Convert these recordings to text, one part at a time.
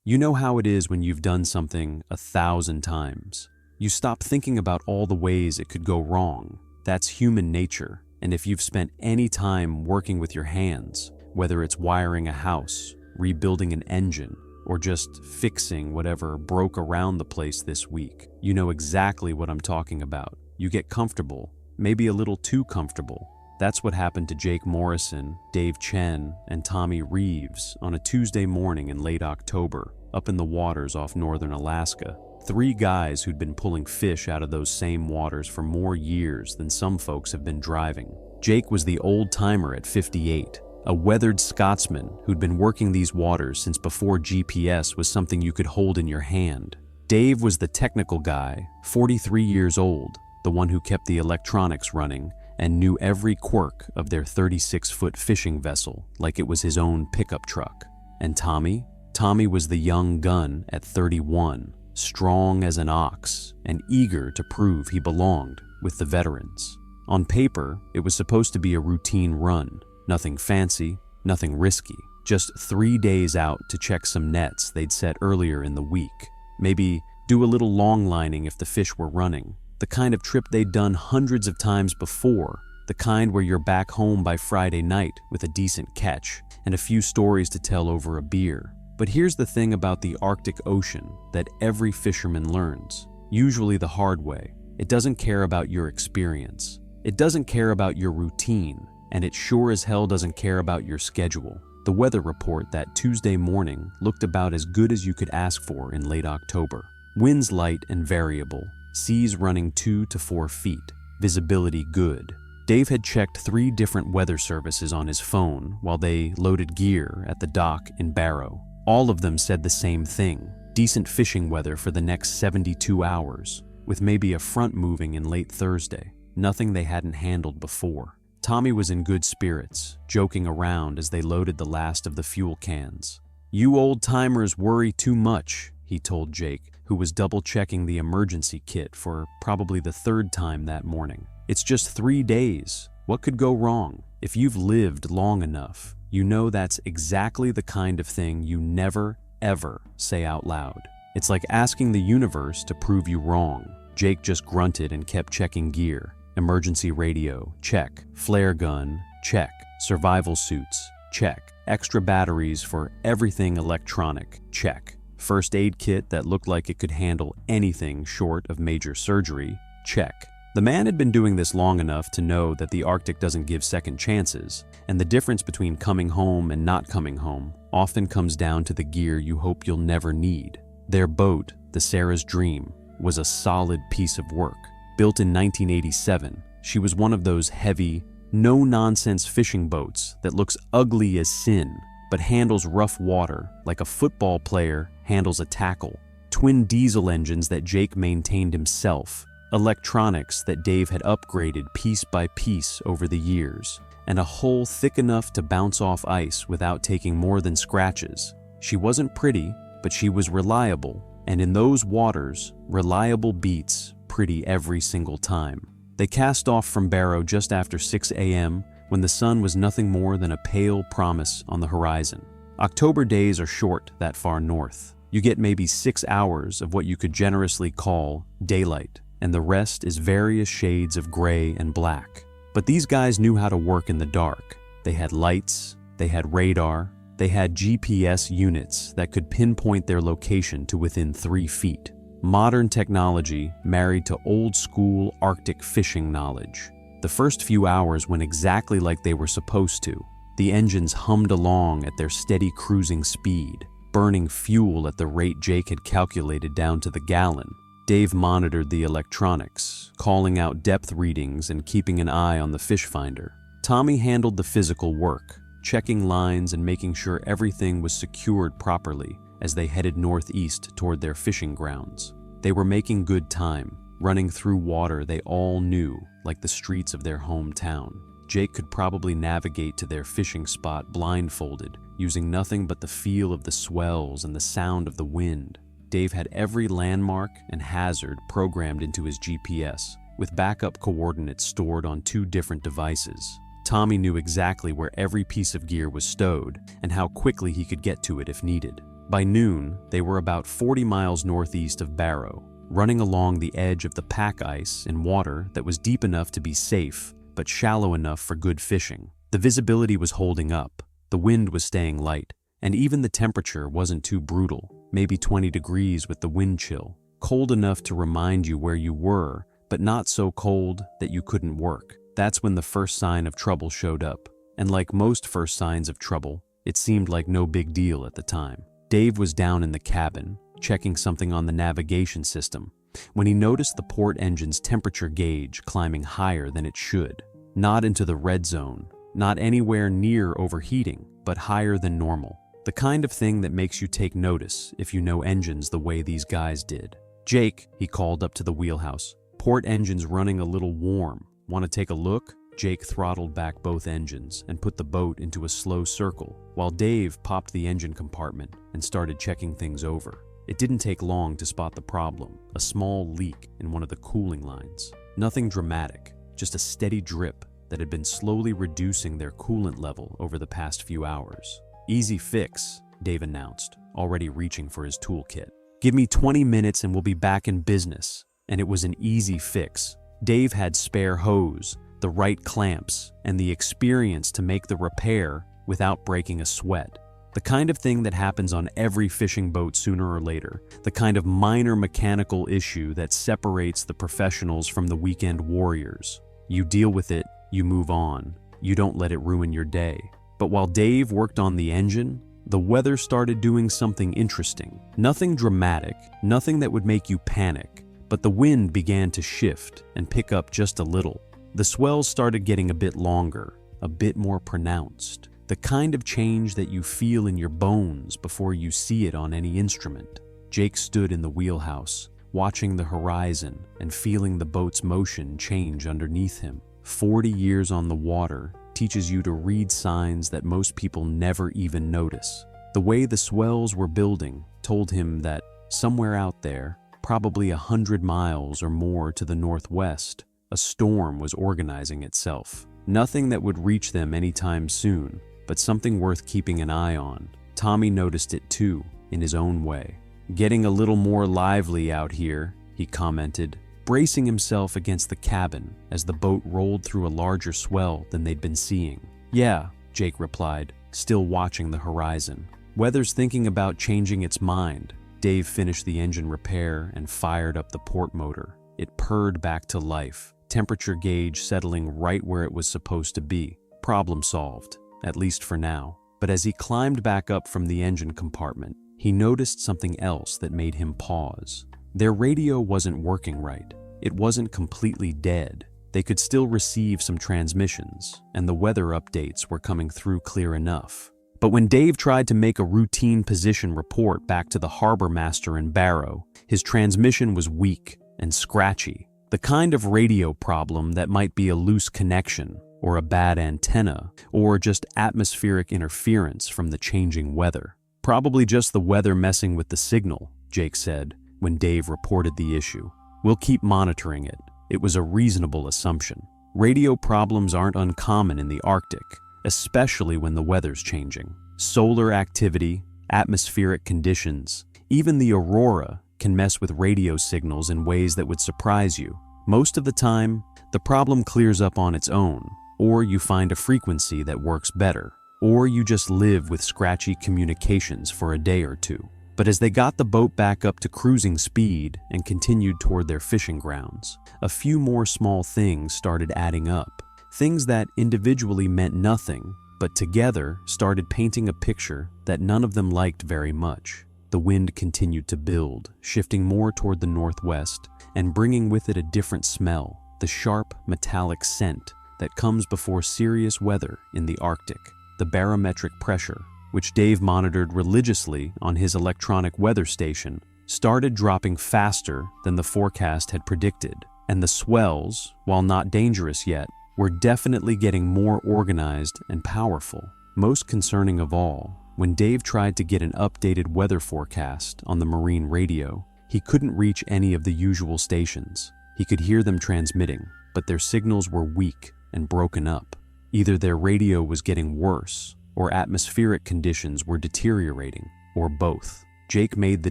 You know how it is when you've done something 1,000 times. You stop thinking about all the ways it could go wrong. That's human nature, and if you've spent any time working with your hands, whether it's wiring a house, rebuilding an engine, or just fixing whatever broke around the place this week, you know exactly what I'm talking about. You get comfortable, maybe a little too comfortable. That's what happened to Jake Morrison, Dave Chen, and Tommy Reeves on a Tuesday morning in late October, up in the waters off northern Alaska. 3 guys who'd been pulling fish out of those same waters for more years than some folks have been driving. Jake was the old-timer at 58, a weathered Scotsman who'd been working these waters since before GPS was something you could hold in your hand. Dave was the technical guy, 43 years old, the one who kept the electronics running and knew every quirk of their 36-foot fishing vessel like it was his own pickup truck. And Tommy? Tommy was the young gun at 31, strong as an ox and eager to prove he belonged with the veterans. On paper, it was supposed to be a routine run, nothing fancy, nothing risky, just 3 days out to check some nets they'd set earlier in the week. Maybe do a little long lining if the fish were running. The kind of trip they'd done hundreds of times before, the kind where you're back home by Friday night with a decent catch and a few stories to tell over a beer. But here's the thing about the Arctic Ocean that every fisherman learns, usually the hard way. It doesn't care about your experience. It doesn't care about your routine, and it sure as hell doesn't care about your schedule. The weather report that Tuesday morning looked about as good as you could ask for in late October. Winds light and variable, seas running 2 to 4 feet, visibility good. Dave had checked 3 different weather services on his phone while they loaded gear at the dock in Barrow. All of them said the same thing, decent fishing weather for the next 72 hours, with maybe a front moving in late Thursday, nothing they hadn't handled before. Tommy was in good spirits, joking around as they loaded the last of the fuel cans. "You old-timers worry too much," he told Jake, who was double-checking the emergency kit for probably the 3rd time that morning. "It's just 3 days. What could go wrong? If you've lived long enough, you know that's exactly the kind of thing you never, ever say out loud. It's like asking the universe to prove you wrong." Jake just grunted and kept checking gear. Emergency radio, check. Flare gun, check. Survival suits, check. Extra batteries for everything electronic, check. First aid kit that looked like it could handle anything short of major surgery, check. The man had been doing this long enough to know that the Arctic doesn't give second chances, and the difference between coming home and not coming home often comes down to the gear you hope you'll never need. Their boat, the Sarah's Dream, was a solid piece of work. Built in 1987, she was one of those heavy, no-nonsense fishing boats that looks ugly as sin, but handles rough water like a football player handles a tackle. Twin diesel engines that Jake maintained himself, electronics that Dave had upgraded piece by piece over the years, and a hull thick enough to bounce off ice without taking more than scratches. She wasn't pretty, but she was reliable, and in those waters, reliable beats pretty every single time. They cast off from Barrow just after 6 a.m. when the sun was nothing more than a pale promise on the horizon. October days are short that far north. You get maybe 6 hours of what you could generously call daylight, and the rest is various shades of gray and black. But these guys knew how to work in the dark. They had lights, they had radar, they had GPS units that could pinpoint their location to within 3 feet. Modern technology married to old-school Arctic fishing knowledge. The first few hours went exactly like they were supposed to. The engines hummed along at their steady cruising speed, burning fuel at the rate Jake had calculated down to the gallon. Dave monitored the electronics, calling out depth readings and keeping an eye on the fish finder. Tommy handled the physical work, checking lines and making sure everything was secured properly as they headed northeast toward their fishing grounds. They were making good time, running through water they all knew like the streets of their hometown. Jake could probably navigate to their fishing spot blindfolded, using nothing but the feel of the swells and the sound of the wind. Dave had every landmark and hazard programmed into his GPS, with backup coordinates stored on 2 different devices. Tommy knew exactly where every piece of gear was stowed and how quickly he could get to it if needed. By noon, they were about 40 miles northeast of Barrow, running along the edge of the pack ice in water that was deep enough to be safe, but shallow enough for good fishing. The visibility was holding up, the wind was staying light, and even the temperature wasn't too brutal, maybe 20 degrees with the wind chill, cold enough to remind you where you were, but not so cold that you couldn't work. That's when the first sign of trouble showed up, and like most first signs of trouble, it seemed like no big deal at the time. Dave was down in the cabin, checking something on the navigation system, when he noticed the port engine's temperature gauge climbing higher than it should. Not into the red zone, not anywhere near overheating, but higher than normal. The kind of thing that makes you take notice if you know engines the way these guys did. "Jake," he called up to the wheelhouse. "Port engine's running a little warm. Want to take a look?" Jake throttled back both engines and put the boat into a slow circle, while Dave popped the engine compartment and started checking things over. It didn't take long to spot the problem, a small leak in one of the cooling lines. Nothing dramatic, just a steady drip that had been slowly reducing their coolant level over the past few hours. "Easy fix," Dave announced, already reaching for his toolkit. "Give me 20 minutes and we'll be back in business." And it was an easy fix. Dave had spare hose, the right clamps, and the experience to make the repair without breaking a sweat. The kind of thing that happens on every fishing boat sooner or later, the kind of minor mechanical issue that separates the professionals from the weekend warriors. You deal with it, you move on, you don't let it ruin your day. But while Dave worked on the engine, the weather started doing something interesting. Nothing dramatic, nothing that would make you panic, but the wind began to shift and pick up just a little. The swells started getting a bit longer, a bit more pronounced. The kind of change that you feel in your bones before you see it on any instrument. Jake stood in the wheelhouse, watching the horizon and feeling the boat's motion change underneath him. 40 years on the water teaches you to read signs that most people never even notice. The way the swells were building told him that somewhere out there, probably 100 miles or more to the northwest, a storm was organizing itself. Nothing that would reach them anytime soon, but something worth keeping an eye on. Tommy noticed it too, in his own way. "Getting a little more lively out here," he commented, bracing himself against the cabin as the boat rolled through a larger swell than they'd been seeing. "Yeah," Jake replied, still watching the horizon. "Weather's thinking about changing its mind." Dave finished the engine repair and fired up the port motor. It purred back to life, temperature gauge settling right where it was supposed to be. Problem solved, at least for now. But as he climbed back up from the engine compartment, he noticed something else that made him pause. Their radio wasn't working right. It wasn't completely dead. They could still receive some transmissions, and the weather updates were coming through clear enough. But when Dave tried to make a routine position report back to the harbor master in Barrow, his transmission was weak and scratchy. The kind of radio problem that might be a loose connection, or a bad antenna, or just atmospheric interference from the changing weather. "Probably just the weather messing with the signal," Jake said when Dave reported the issue. "We'll keep monitoring it." It was a reasonable assumption. Radio problems aren't uncommon in the Arctic, especially when the weather's changing. Solar activity, atmospheric conditions, even the aurora can mess with radio signals in ways that would surprise you. Most of the time, the problem clears up on its own, or you find a frequency that works better, or you just live with scratchy communications for a day or two. But as they got the boat back up to cruising speed and continued toward their fishing grounds, a few more small things started adding up. Things that individually meant nothing, but together started painting a picture that none of them liked very much. The wind continued to build, shifting more toward the northwest and bringing with it a different smell, the sharp, metallic scent that comes before serious weather in the Arctic. The barometric pressure, which Dave monitored religiously on his electronic weather station, started dropping faster than the forecast had predicted, and the swells, while not dangerous yet, were definitely getting more organized and powerful. Most concerning of all, when Dave tried to get an updated weather forecast on the marine radio, he couldn't reach any of the usual stations. He could hear them transmitting, but their signals were weak and broken up. Either their radio was getting worse, or atmospheric conditions were deteriorating, or both. Jake made the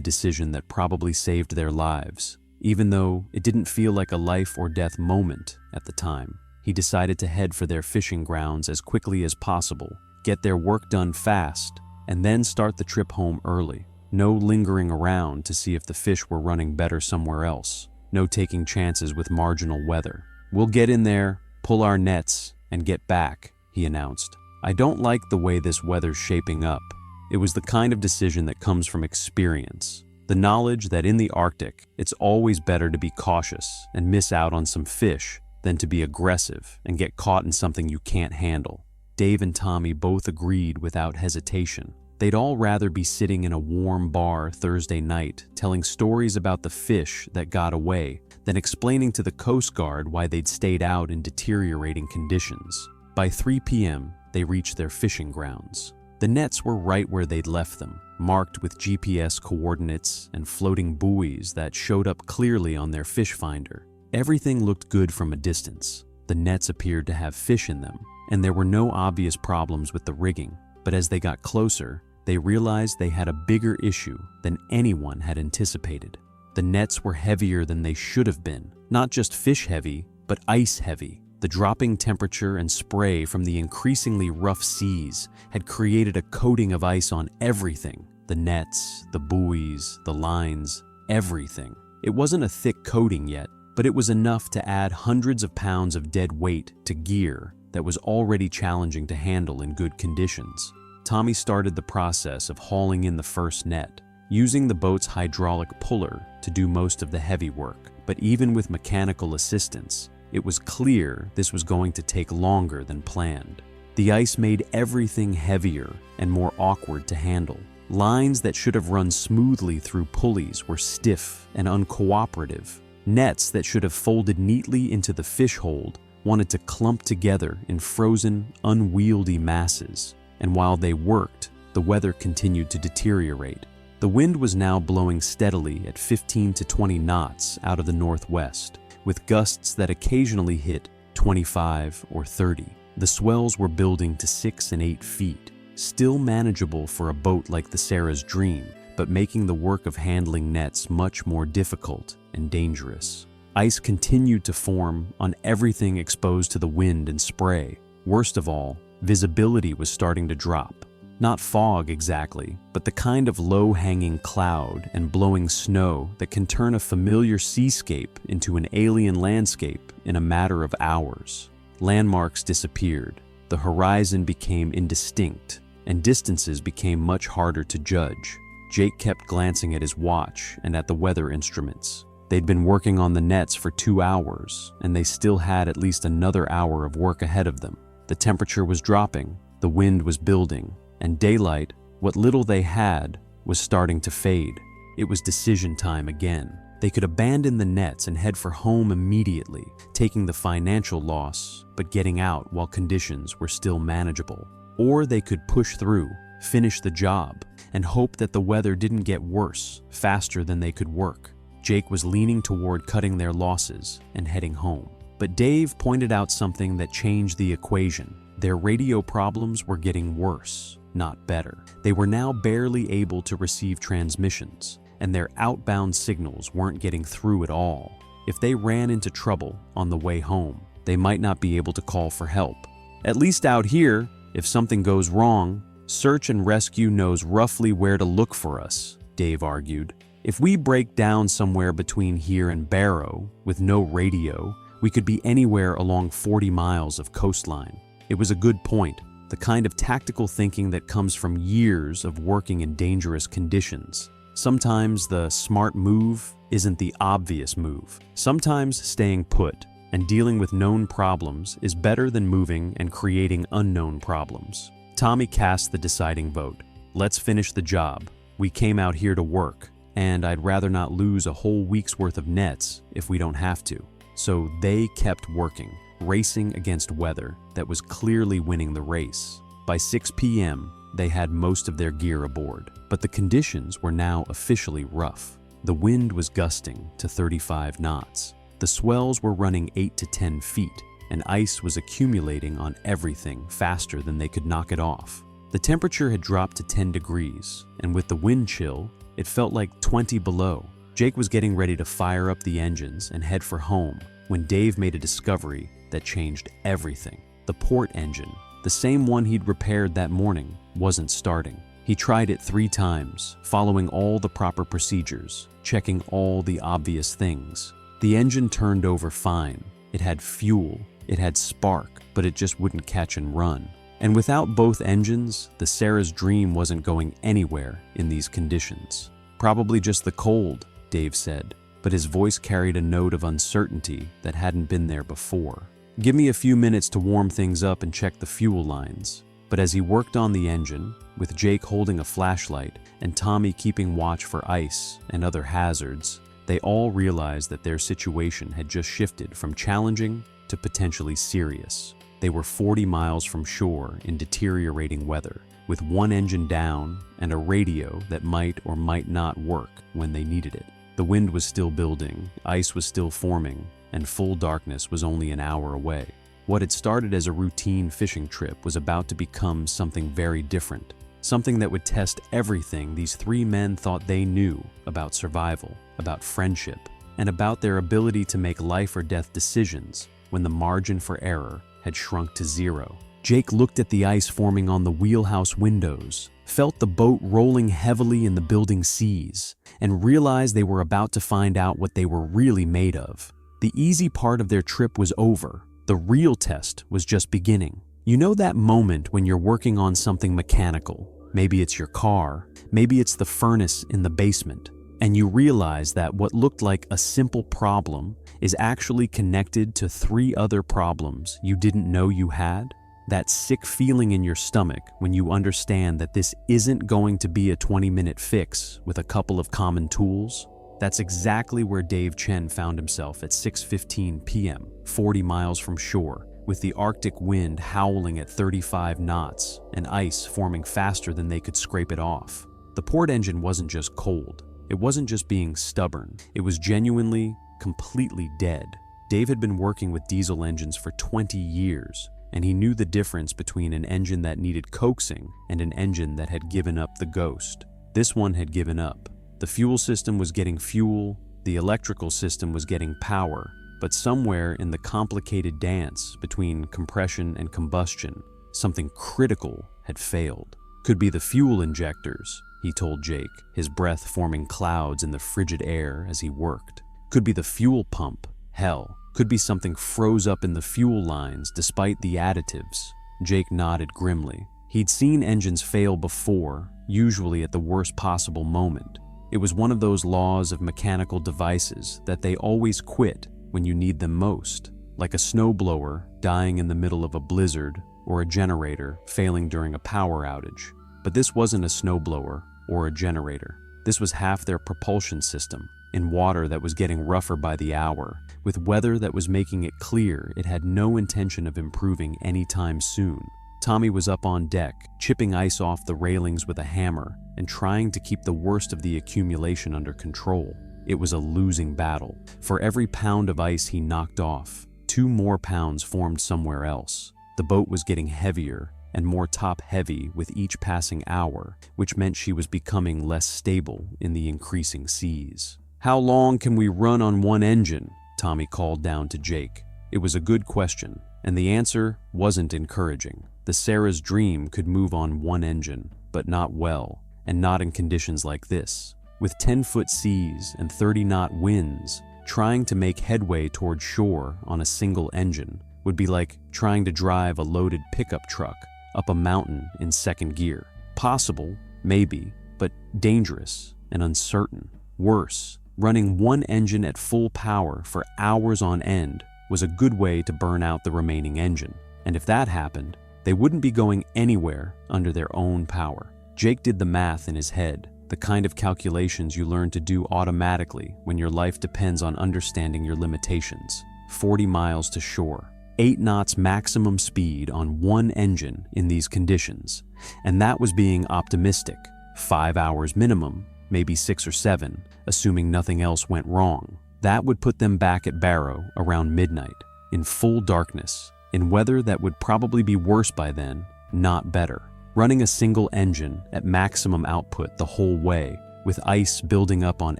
decision that probably saved their lives. Even though it didn't feel like a life or death moment at the time, he decided to head for their fishing grounds as quickly as possible, get their work done fast, and then start the trip home early. No lingering around to see if the fish were running better somewhere else. No taking chances with marginal weather. "We'll get in there, pull our nets, and get back," he announced. "I don't like the way this weather's shaping up." It was the kind of decision that comes from experience. The knowledge that in the Arctic, it's always better to be cautious and miss out on some fish than to be aggressive and get caught in something you can't handle. Dave and Tommy both agreed without hesitation. They'd all rather be sitting in a warm bar Thursday night telling stories about the fish that got away than explaining to the Coast Guard why they'd stayed out in deteriorating conditions. By 3 p.m., they reached their fishing grounds. The nets were right where they'd left them, marked with GPS coordinates and floating buoys that showed up clearly on their fish finder. Everything looked good from a distance. The nets appeared to have fish in them, and there were no obvious problems with the rigging. But as they got closer, they realized they had a bigger issue than anyone had anticipated. The nets were heavier than they should have been, not just fish heavy, but ice heavy. The dropping temperature and spray from the increasingly rough seas had created a coating of ice on everything. The nets, the buoys, the lines, everything. It wasn't a thick coating yet, but it was enough to add hundreds of pounds of dead weight to gear that was already challenging to handle in good conditions. Tommy started the process of hauling in the first net, using the boat's hydraulic puller to do most of the heavy work. But even with mechanical assistance, it was clear this was going to take longer than planned. The ice made everything heavier and more awkward to handle. Lines that should have run smoothly through pulleys were stiff and uncooperative. Nets that should have folded neatly into the fish hold wanted to clump together in frozen, unwieldy masses. And while they worked, the weather continued to deteriorate. The wind was now blowing steadily at 15 to 20 knots out of the northwest, with gusts that occasionally hit 25 or 30. The swells were building to 6 and 8 feet, still manageable for a boat like the Sarah's Dream, but making the work of handling nets much more difficult and dangerous. Ice continued to form on everything exposed to the wind and spray. Worst of all, visibility was starting to drop. Not fog exactly, but the kind of low-hanging cloud and blowing snow that can turn a familiar seascape into an alien landscape in a matter of hours. Landmarks disappeared, the horizon became indistinct, and distances became much harder to judge. Jake kept glancing at his watch and at the weather instruments. They'd been working on the nets for 2 hours, and they still had at least another hour of work ahead of them. The temperature was dropping, the wind was building, and daylight, what little they had, was starting to fade. It was decision time again. They could abandon the nets and head for home immediately, taking the financial loss, but getting out while conditions were still manageable. Or they could push through, finish the job, and hope that the weather didn't get worse faster than they could work. Jake was leaning toward cutting their losses and heading home. But Dave pointed out something that changed the equation. Their radio problems were getting worse, not better. They were now barely able to receive transmissions, and their outbound signals weren't getting through at all. If they ran into trouble on the way home, they might not be able to call for help. At least out here, if something goes wrong, search and rescue knows roughly where to look for us, Dave argued. If we break down somewhere between here and Barrow with no radio, we could be anywhere along 40 miles of coastline. It was a good point, the kind of tactical thinking that comes from years of working in dangerous conditions. Sometimes the smart move isn't the obvious move. Sometimes staying put and dealing with known problems is better than moving and creating unknown problems. Tommy cast the deciding vote. Let's finish the job. We came out here to work, and I'd rather not lose a whole week's worth of nets if we don't have to. So they kept working, racing against weather that was clearly winning the race. By 6 p.m., they had most of their gear aboard, but the conditions were now officially rough. The wind was gusting to 35 knots. The swells were running 8 to 10 feet, and ice was accumulating on everything faster than they could knock it off. The temperature had dropped to 10 degrees, and with the wind chill, it felt like 20 below. Jake was getting ready to fire up the engines and head for home when Dave made a discovery that changed everything. The port engine, the same one he'd repaired that morning, wasn't starting. He tried it 3 times, following all the proper procedures, checking all the obvious things. The engine turned over fine. It had fuel, it had spark, but it just wouldn't catch and run. And without both engines, the Sarah's dream wasn't going anywhere in these conditions. Probably just the cold, Dave said, but his voice carried a note of uncertainty that hadn't been there before. Give me a few minutes to warm things up and check the fuel lines. But as he worked on the engine, with Jake holding a flashlight and Tommy keeping watch for ice and other hazards, they all realized that their situation had just shifted from challenging to potentially serious. They were 40 miles from shore in deteriorating weather, with one engine down and a radio that might or might not work when they needed it. The wind was still building, ice was still forming, and full darkness was only an hour away. What had started as a routine fishing trip was about to become something very different, something that would test everything these 3 men thought they knew about survival, about friendship, and about their ability to make life or death decisions when the margin for error had shrunk to 0. Jake looked at the ice forming on the wheelhouse windows, felt the boat rolling heavily in the building seas, and realized they were about to find out what they were really made of. The easy part of their trip was over. The real test was just beginning. You know that moment when you're working on something mechanical? Maybe it's your car, maybe it's the furnace in the basement, and you realize that what looked like a simple problem is actually connected to 3 other problems you didn't know you had? That sick feeling in your stomach when you understand that this isn't going to be a 20-minute fix with a couple of common tools? That's exactly where Dave Chen found himself at 6:15 p.m., 40 miles from shore, with the Arctic wind howling at 35 knots and ice forming faster than they could scrape it off. The port engine wasn't just cold. It wasn't just being stubborn. It was genuinely, completely dead. Dave had been working with diesel engines for 20 years, and he knew the difference between an engine that needed coaxing and an engine that had given up the ghost. This one had given up. The fuel system was getting fuel, the electrical system was getting power, but somewhere in the complicated dance between compression and combustion, something critical had failed. Could be the fuel injectors, he told Jake, his breath forming clouds in the frigid air as he worked. Could be the fuel pump. Hell, could be something froze up in the fuel lines despite the additives. Jake nodded grimly. He'd seen engines fail before, usually at the worst possible moment. It was one of those laws of mechanical devices that they always quit when you need them most, like a snowblower dying in the middle of a blizzard or a generator failing during a power outage. But this wasn't a snowblower or a generator. This was half their propulsion system, in water that was getting rougher by the hour, with weather that was making it clear it had no intention of improving anytime soon. Tommy was up on deck, chipping ice off the railings with a hammer and trying to keep the worst of the accumulation under control. It was a losing battle. For every pound of ice he knocked off, 2 more pounds formed somewhere else. The boat was getting heavier and more top-heavy with each passing hour, which meant she was becoming less stable in the increasing seas. "How long can we run on one engine?" Tommy called down to Jake. It was a good question, and the answer wasn't encouraging. The Sarah's dream could move on one engine, but not well, and not in conditions like this. With 10-foot seas and 30-knot winds, trying to make headway toward shore on a single engine would be like trying to drive a loaded pickup truck up a mountain in 2nd gear. Possible, maybe, but dangerous and uncertain. Worse, running one engine at full power for hours on end was a good way to burn out the remaining engine. And if that happened, they wouldn't be going anywhere under their own power. Jake did the math in his head, the kind of calculations you learn to do automatically when your life depends on understanding your limitations. 40 miles to shore, 8 knots maximum speed on one engine in these conditions, and that was being optimistic. 5 hours minimum, maybe 6 or 7, assuming nothing else went wrong. That would put them back at Barrow around midnight, in full darkness, in weather that would probably be worse by then, not better. running a single engine at maximum output the whole way, with ice building up on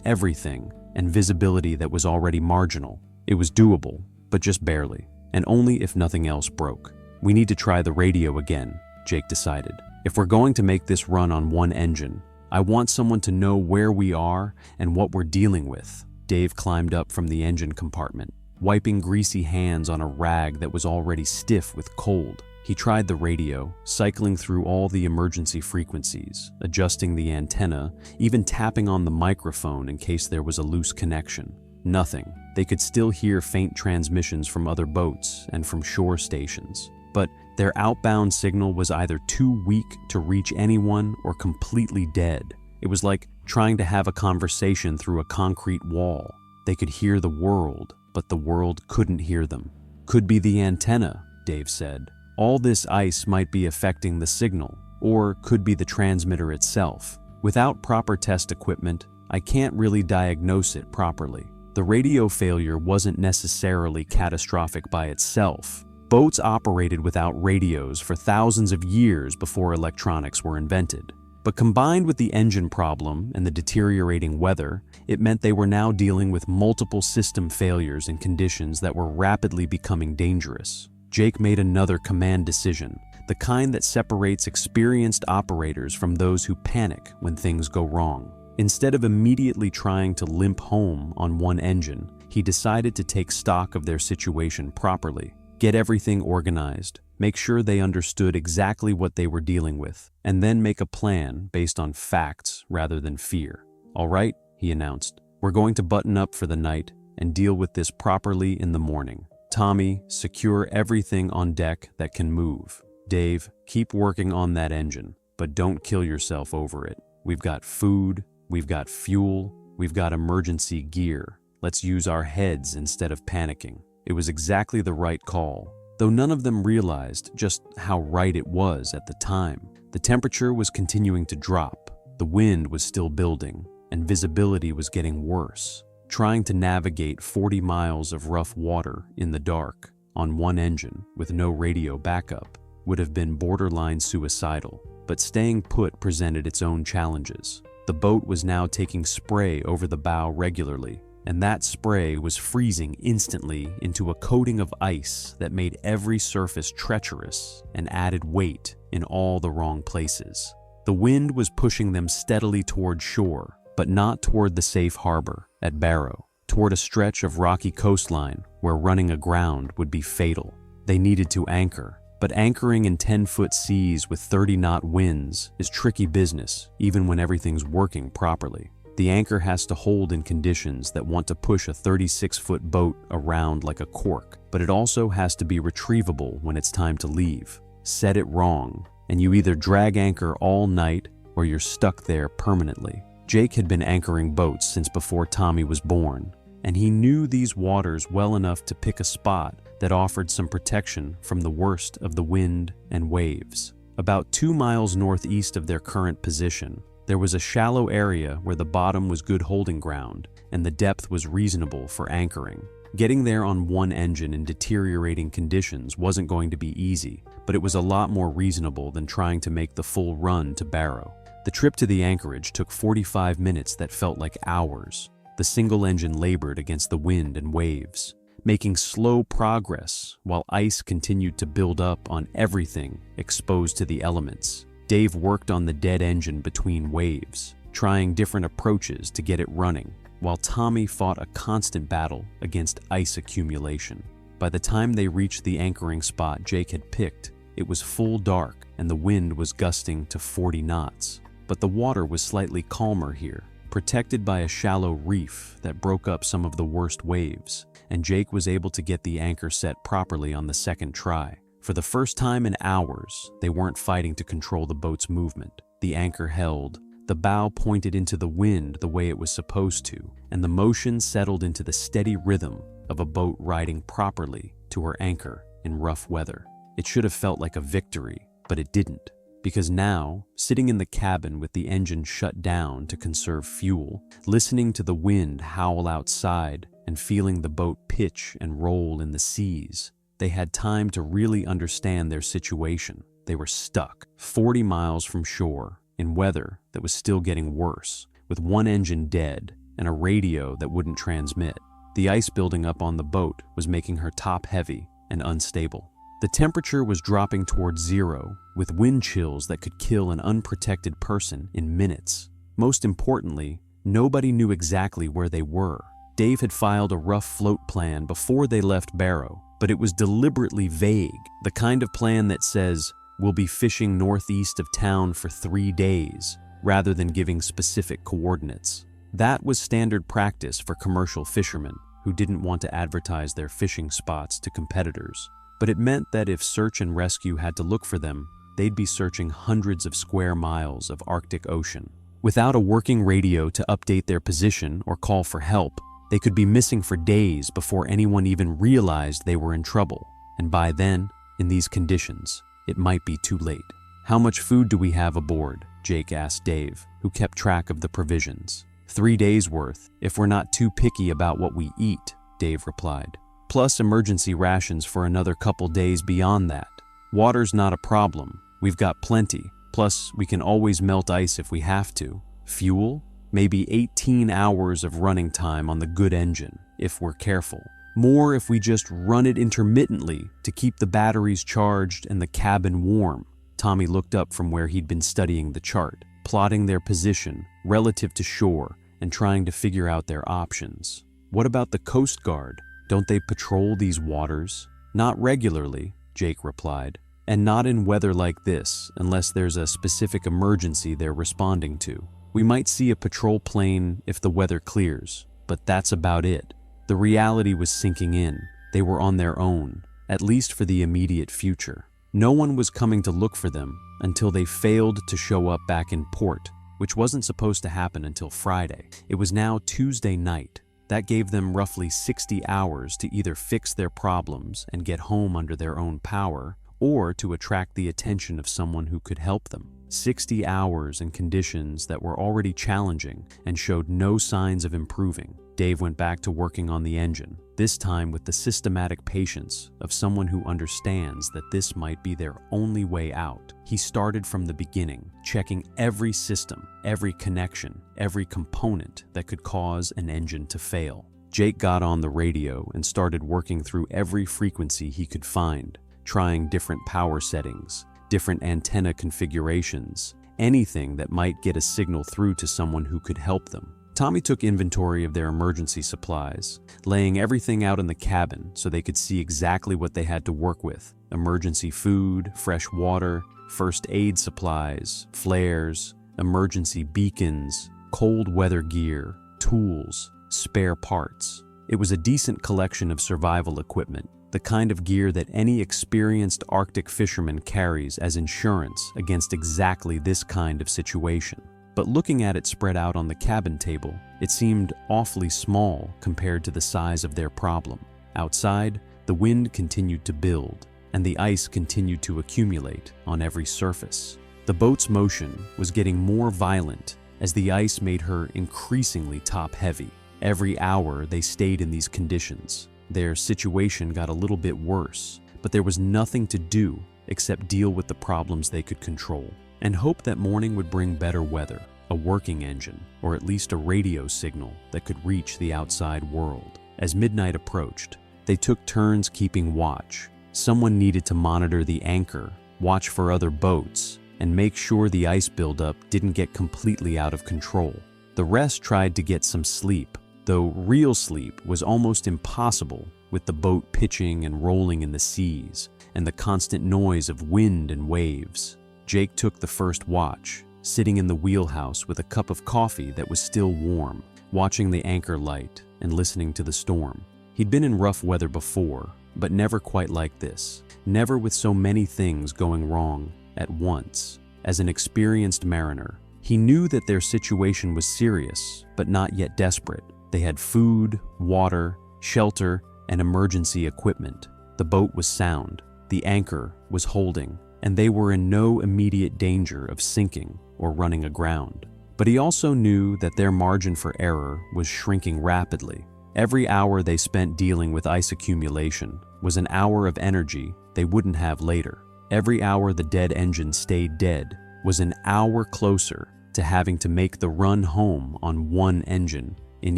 everything and visibility that was already marginal. It was doable, but just barely, and only if nothing else broke. We need to try the radio again, Jake decided. If we're going to make this run on one engine, I want someone to know where we are and what we're dealing with. Dave climbed up from the engine compartment, wiping greasy hands on a rag that was already stiff with cold. He tried the radio, cycling through all the emergency frequencies, adjusting the antenna, even tapping on the microphone in case there was a loose connection. Nothing. They could still hear faint transmissions from other boats and from shore stations. But their outbound signal was either too weak to reach anyone or completely dead. It was like trying to have a conversation through a concrete wall. They could hear the world, but the world couldn't hear them. Could be the antenna, Dave said. All this ice might be affecting the signal, or could be the transmitter itself. Without proper test equipment, I can't really diagnose it properly. The radio failure wasn't necessarily catastrophic by itself. Boats operated without radios for thousands of years before electronics were invented. But combined with the engine problem and the deteriorating weather, it meant they were now dealing with multiple system failures in conditions that were rapidly becoming dangerous. Jake made another command decision, the kind that separates experienced operators from those who panic when things go wrong. Instead of immediately trying to limp home on one engine, he decided to take stock of their situation properly, get everything organized, make sure they understood exactly what they were dealing with, and then make a plan based on facts rather than fear. "All right," he announced, "we're going to button up for the night and deal with this properly in the morning. Tommy, secure everything on deck that can move. Dave, keep working on that engine, but don't kill yourself over it. We've got food, we've got fuel, we've got emergency gear. Let's use our heads instead of panicking." It was exactly the right call, though none of them realized just how right it was at the time. The temperature was continuing to drop, the wind was still building, and visibility was getting worse. Trying to navigate 40 miles of rough water in the dark on one engine with no radio backup would have been borderline suicidal, but staying put presented its own challenges. The boat was now taking spray over the bow regularly, and that spray was freezing instantly into a coating of ice that made every surface treacherous and added weight in all the wrong places. The wind was pushing them steadily toward shore, but not toward the safe harbor at Barrow, toward a stretch of rocky coastline where running aground would be fatal. They needed to anchor, but anchoring in 10-foot seas with 30-knot winds is tricky business, even when everything's working properly. The anchor has to hold in conditions that want to push a 36-foot boat around like a cork, but it also has to be retrievable when it's time to leave. Set it wrong, and you either drag anchor all night or you're stuck there permanently. Jake had been anchoring boats since before Tommy was born, and he knew these waters well enough to pick a spot that offered some protection from the worst of the wind and waves. About 2 miles northeast of their current position, there was a shallow area where the bottom was good holding ground and the depth was reasonable for anchoring. Getting there on one engine in deteriorating conditions wasn't going to be easy, but it was a lot more reasonable than trying to make the full run to Barrow. The trip to the anchorage took 45 minutes that felt like hours. The single engine labored against the wind and waves, making slow progress while ice continued to build up on everything exposed to the elements. Dave worked on the dead engine between waves, trying different approaches to get it running, while Tommy fought a constant battle against ice accumulation. By the time they reached the anchoring spot Jake had picked, it was full dark and the wind was gusting to 40 knots. But the water was slightly calmer here, protected by a shallow reef that broke up some of the worst waves, and Jake was able to get the anchor set properly on the second try. For the first time in hours, they weren't fighting to control the boat's movement. The anchor held, the bow pointed into the wind the way it was supposed to, and the motion settled into the steady rhythm of a boat riding properly to her anchor in rough weather. It should have felt like a victory, but it didn't. Because now, sitting in the cabin with the engine shut down to conserve fuel, listening to the wind howl outside and feeling the boat pitch and roll in the seas, they had time to really understand their situation. they were stuck 40 miles from shore in weather that was still getting worse, with one engine dead and a radio that wouldn't transmit. The ice building up on the boat was making her top-heavy and unstable. The temperature was dropping towards zero, with wind chills that could kill an unprotected person in minutes. Most importantly, nobody knew exactly where they were. Dave had filed a rough float plan before they left Barrow, but it was deliberately vague, the kind of plan that says, "We'll be fishing northeast of town for 3 days," rather than giving specific coordinates. That was standard practice for commercial fishermen who didn't want to advertise their fishing spots to competitors. But it meant that if search and rescue had to look for them, they'd be searching hundreds of square miles of Arctic Ocean. Without a working radio to update their position or call for help, they could be missing for days before anyone even realized they were in trouble. And by then, in these conditions, it might be too late. "How much food do we have aboard?" Jake asked Dave, who kept track of the provisions. 3 days' worth, if we're not too picky about what we eat, Dave replied. "Plus emergency rations for another couple days beyond that. Water's not a problem. We've got plenty. Plus, we can always melt ice if we have to. Fuel? Maybe 18 hours of running time on the good engine, if we're careful. More if we just run it intermittently to keep the batteries charged and the cabin warm." Tommy looked up from where he'd been studying the chart, plotting their position relative to shore and trying to figure out their options. "What about the Coast Guard? Don't they patrol these waters?" "Not regularly," Jake replied, "and not in weather like this unless there's a specific emergency they're responding to. We might see a patrol plane if the weather clears, but that's about it." The reality was sinking in. They were on their own, at least for the immediate future. No one was coming to look for them until they failed to show up back in port, which wasn't supposed to happen until Friday. It was now Tuesday night. That gave them roughly 60 hours to either fix their problems and get home under their own power, or to attract the attention of someone who could help them. 60 hours in conditions that were already challenging and showed no signs of improving. Dave went back to working on the engine, this time with the systematic patience of someone who understands that this might be their only way out. He started from the beginning, checking every system, every connection, every component that could cause an engine to fail. Jake got on the radio and started working through every frequency he could find, trying different power settings, different antenna configurations, anything that might get a signal through to someone who could help them. Tommy took inventory of their emergency supplies, laying everything out in the cabin so they could see exactly what they had to work with: emergency food, fresh water, first aid supplies, flares, emergency beacons, cold weather gear, tools, spare parts. It was a decent collection of survival equipment, the kind of gear that any experienced Arctic fisherman carries as insurance against exactly this kind of situation. But looking at it spread out on the cabin table, it seemed awfully small compared to the size of their problem. Outside, the wind continued to build, and the ice continued to accumulate on every surface. The boat's motion was getting more violent as the ice made her increasingly top-heavy. Every hour they stayed in these conditions, their situation got a little bit worse, but there was nothing to do except deal with the problems they could control and hope that morning would bring better weather, a working engine, or at least a radio signal that could reach the outside world. As midnight approached, they took turns keeping watch. Someone needed to monitor the anchor, watch for other boats, and make sure the ice buildup didn't get completely out of control. The rest tried to get some sleep, though real sleep was almost impossible with the boat pitching and rolling in the seas and the constant noise of wind and waves. Jake took the first watch, sitting in the wheelhouse with a cup of coffee that was still warm, watching the anchor light and listening to the storm. He'd been in rough weather before, but never quite like this, never with so many things going wrong at once. As an experienced mariner, he knew that their situation was serious, but not yet desperate. They had food, water, shelter, and emergency equipment. The boat was sound, the anchor was holding, and they were in no immediate danger of sinking or running aground. But he also knew that their margin for error was shrinking rapidly. Every hour they spent dealing with ice accumulation was an hour of energy they wouldn't have later. Every hour the dead engine stayed dead was an hour closer to having to make the run home on one engine in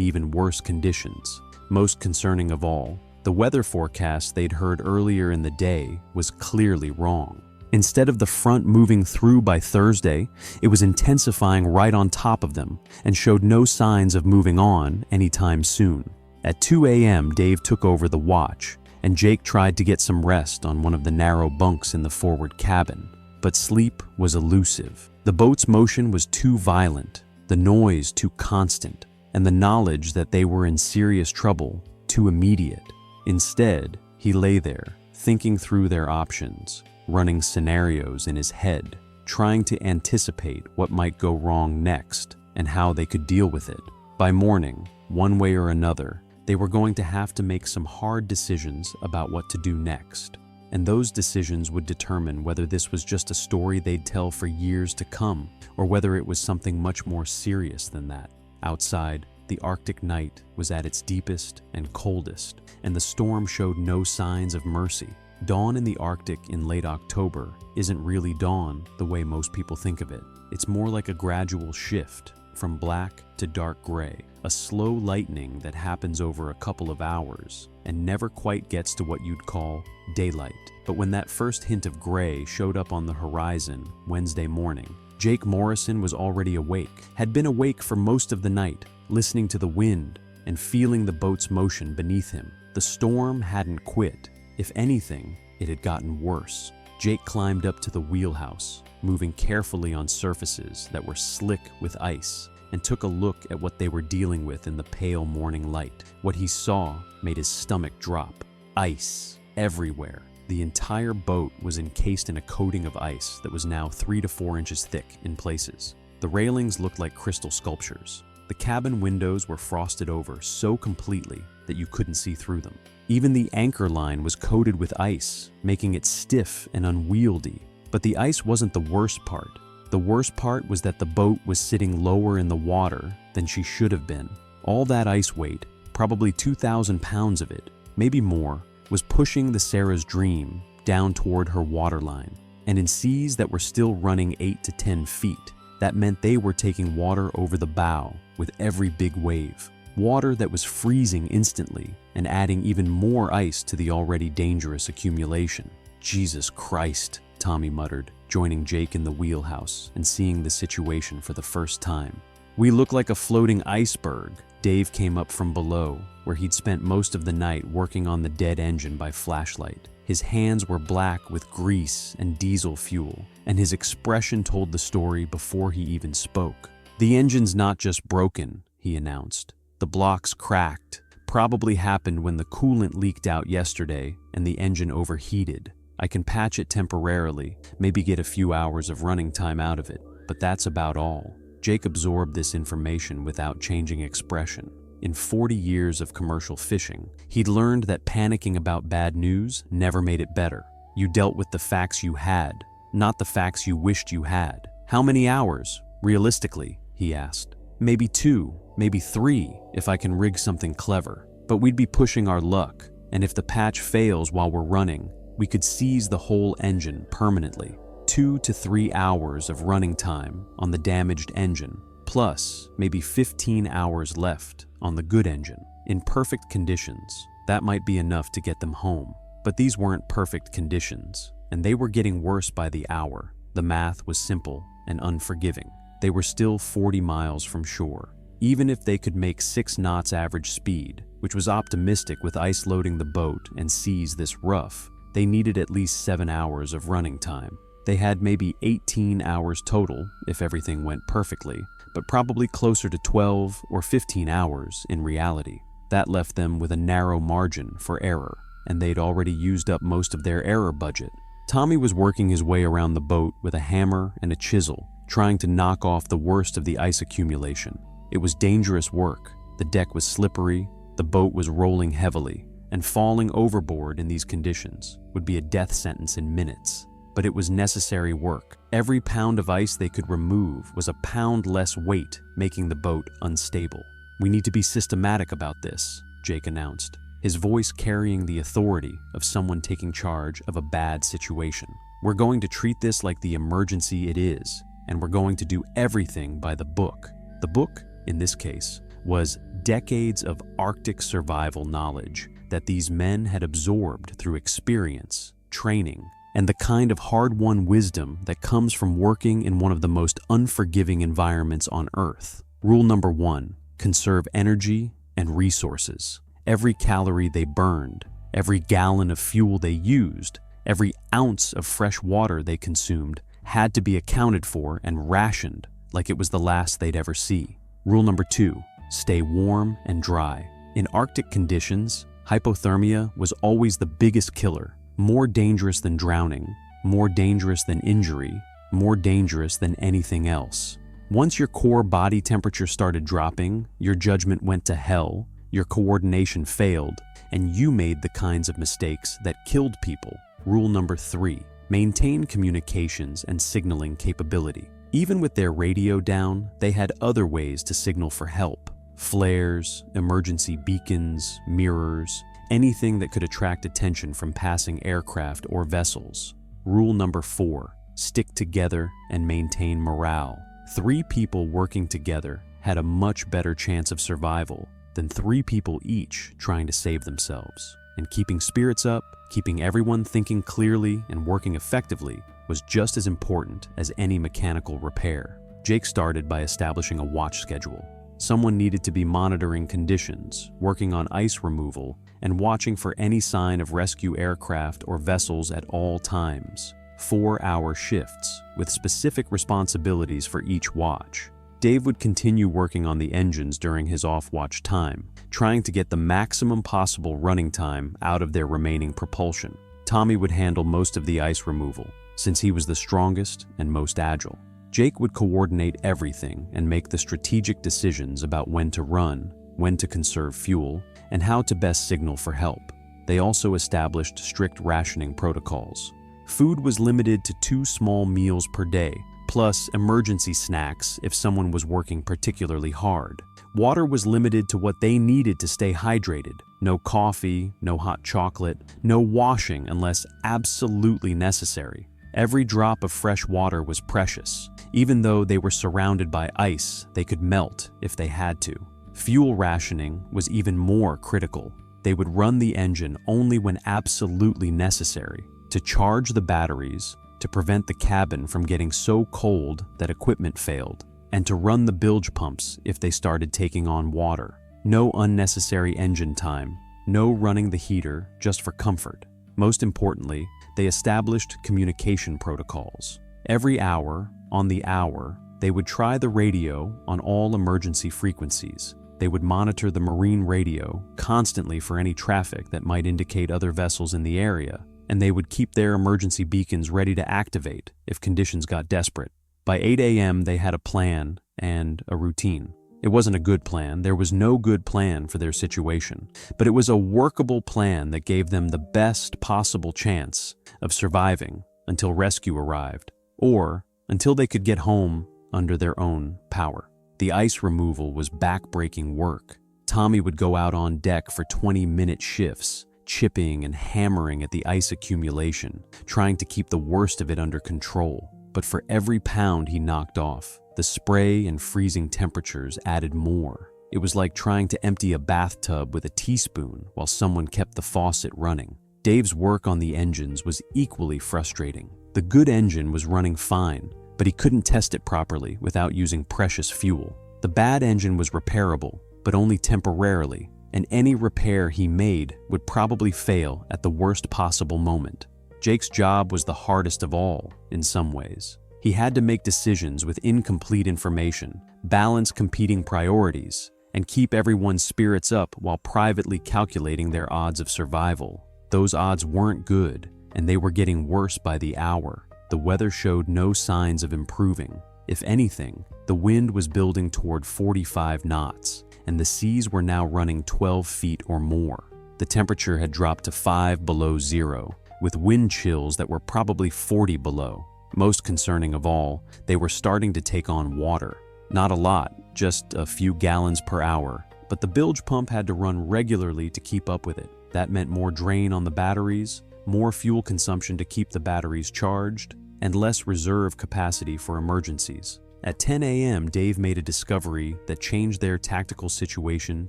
even worse conditions. Most concerning of all, the weather forecast they'd heard earlier in the day was clearly wrong. Instead of the front moving through by Thursday, it was intensifying right on top of them and showed no signs of moving on anytime soon. At 2 a.m., Dave took over the watch, and Jake tried to get some rest on one of the narrow bunks in the forward cabin. But sleep was elusive. The boat's motion was too violent, the noise too constant, and the knowledge that they were in serious trouble too immediate. Instead, he lay there, thinking through their options, running scenarios in his head, trying to anticipate what might go wrong next and how they could deal with it. By morning, one way or another, they were going to have to make some hard decisions about what to do next. And those decisions would determine whether this was just a story they'd tell for years to come, or whether it was something much more serious than that. Outside, the Arctic night was at its deepest and coldest, and the storm showed no signs of mercy. Dawn in the Arctic in late October isn't really dawn the way most people think of it. It's more like a gradual shift from black to dark gray, a slow lightening that happens over a couple of hours and never quite gets to what you'd call daylight. But when that first hint of gray showed up on the horizon Wednesday morning, Jake Morrison was already awake, had been awake for most of the night, listening to the wind and feeling the boat's motion beneath him. The storm hadn't quit. If anything, it had gotten worse. Jake climbed up to the wheelhouse, moving carefully on surfaces that were slick with ice, and took a look at what they were dealing with in the pale morning light. What he saw made his stomach drop. Ice everywhere. The entire boat was encased in a coating of ice that was now 3 to 4 inches thick in places. The railings looked like crystal sculptures. The cabin windows were frosted over so completely that you couldn't see through them. Even the anchor line was coated with ice, making it stiff and unwieldy. But the ice wasn't the worst part. The worst part was that the boat was sitting lower in the water than she should have been. All that ice weight, probably 2,000 pounds of it, maybe more, was pushing the Sarah's Dream down toward her waterline. And in seas that were still running 8 to 10 feet, that meant they were taking water over the bow with every big wave. Water that was freezing instantly and adding even more ice to the already dangerous accumulation. Jesus Christ, Tommy muttered, joining Jake in the wheelhouse and seeing the situation for the first time. We look like a floating iceberg. Dave came up from below, where he'd spent most of the night working on the dead engine by flashlight. His hands were black with grease and diesel fuel, and his expression told the story before he even spoke. The engine's not just broken, he announced. The blocks cracked. Probably happened when the coolant leaked out yesterday and the engine overheated. I can patch it temporarily, maybe get a few hours of running time out of it, but that's about all. Jake absorbed this information without changing expression. In 40 years of commercial fishing, he'd learned that panicking about bad news never made it better. You dealt with the facts you had, not the facts you wished you had. How many hours, realistically, he asked. Maybe 2, maybe 3, if I can rig something clever. But we'd be pushing our luck, and if the patch fails while we're running, we could seize the whole engine permanently. 2 to 3 hours of running time on the damaged engine, plus maybe 15 hours left on the good engine. In perfect conditions, that might be enough to get them home. But these weren't perfect conditions, and they were getting worse by the hour. The math was simple and unforgiving. They were still 40 miles from shore. Even if they could make 6 knots average speed, which was optimistic with ice loading the boat and seas this rough, they needed at least 7 hours of running time. They had maybe 18 hours total if everything went perfectly, but probably closer to 12 or 15 hours in reality. That left them with a narrow margin for error, and they'd already used up most of their error budget. Tommy was working his way around the boat with a hammer and a chisel, trying to knock off the worst of the ice accumulation. It was dangerous work. The deck was slippery, the boat was rolling heavily, and falling overboard in these conditions would be a death sentence in minutes. But it was necessary work. Every pound of ice they could remove was a pound less weight, making the boat unstable. We need to be systematic about this, Jake announced, his voice carrying the authority of someone taking charge of a bad situation. We're going to treat this like the emergency it is, and we're going to do everything by the book. The book, in this case, was decades of Arctic survival knowledge that these men had absorbed through experience, training, and the kind of hard-won wisdom that comes from working in one of the most unforgiving environments on Earth. Rule number 1, conserve energy and resources. Every calorie they burned, every gallon of fuel they used, every ounce of fresh water they consumed had to be accounted for and rationed like it was the last they'd ever see. Rule number 2, stay warm and dry. In Arctic conditions, hypothermia was always the biggest killer, more dangerous than drowning, more dangerous than injury, more dangerous than anything else. Once your core body temperature started dropping, your judgment went to hell, your coordination failed, and you made the kinds of mistakes that killed people. Rule number 3, maintain communications and signaling capability. Even with their radio down, they had other ways to signal for help. Flares, emergency beacons, mirrors, anything that could attract attention from passing aircraft or vessels. Rule number 4, stick together and maintain morale. 3 people working together had a much better chance of survival than 3 people each trying to save themselves. And keeping spirits up, keeping everyone thinking clearly and working effectively was just as important as any mechanical repair. Jake started by establishing a watch schedule. Someone needed to be monitoring conditions, working on ice removal, and watching for any sign of rescue aircraft or vessels at all times. 4-hour shifts, with specific responsibilities for each watch. Dave would continue working on the engines during his off-watch time, trying to get the maximum possible running time out of their remaining propulsion. Tommy would handle most of the ice removal, since he was the strongest and most agile. Jake would coordinate everything and make the strategic decisions about when to run, when to conserve fuel, and how to best signal for help. They also established strict rationing protocols. Food was limited to 2 small meals per day, plus emergency snacks if someone was working particularly hard. Water was limited to what they needed to stay hydrated. No coffee, no hot chocolate, no washing unless absolutely necessary. Every drop of fresh water was precious. Even though they were surrounded by ice, they could melt if they had to. Fuel rationing was even more critical. They would run the engine only when absolutely necessary, to charge the batteries, to prevent the cabin from getting so cold that equipment failed, and to run the bilge pumps if they started taking on water. No unnecessary engine time, no running the heater just for comfort. Most importantly, they established communication protocols. Every hour, on the hour, they would try the radio on all emergency frequencies. They would monitor the marine radio constantly for any traffic that might indicate other vessels in the area, and they would keep their emergency beacons ready to activate if conditions got desperate. By 8 a.m., they had a plan and a routine. It wasn't a good plan. There was no good plan for their situation, but it was a workable plan that gave them the best possible chance of surviving until rescue arrived, or until they could get home under their own power. The ice removal was back-breaking work. Tommy would go out on deck for 20-minute shifts, chipping and hammering at the ice accumulation, trying to keep the worst of it under control. But for every pound he knocked off, the spray and freezing temperatures added more. It was like trying to empty a bathtub with a teaspoon while someone kept the faucet running. Dave's work on the engines was equally frustrating. The good engine was running fine, but he couldn't test it properly without using precious fuel. The bad engine was repairable, but only temporarily, and any repair he made would probably fail at the worst possible moment. Jake's job was the hardest of all, in some ways. He had to make decisions with incomplete information, balance competing priorities, and keep everyone's spirits up while privately calculating their odds of survival. Those odds weren't good, and they were getting worse by the hour. The weather showed no signs of improving. If anything, the wind was building toward 45 knots, and the seas were now running 12 feet or more. The temperature had dropped to 5 below zero, with wind chills that were probably 40 below. Most concerning of all, they were starting to take on water. Not a lot, just a few gallons per hour, but the bilge pump had to run regularly to keep up with it. That meant more drain on the batteries, more fuel consumption to keep the batteries charged, and less reserve capacity for emergencies. At 10 a.m., Dave made a discovery that changed their tactical situation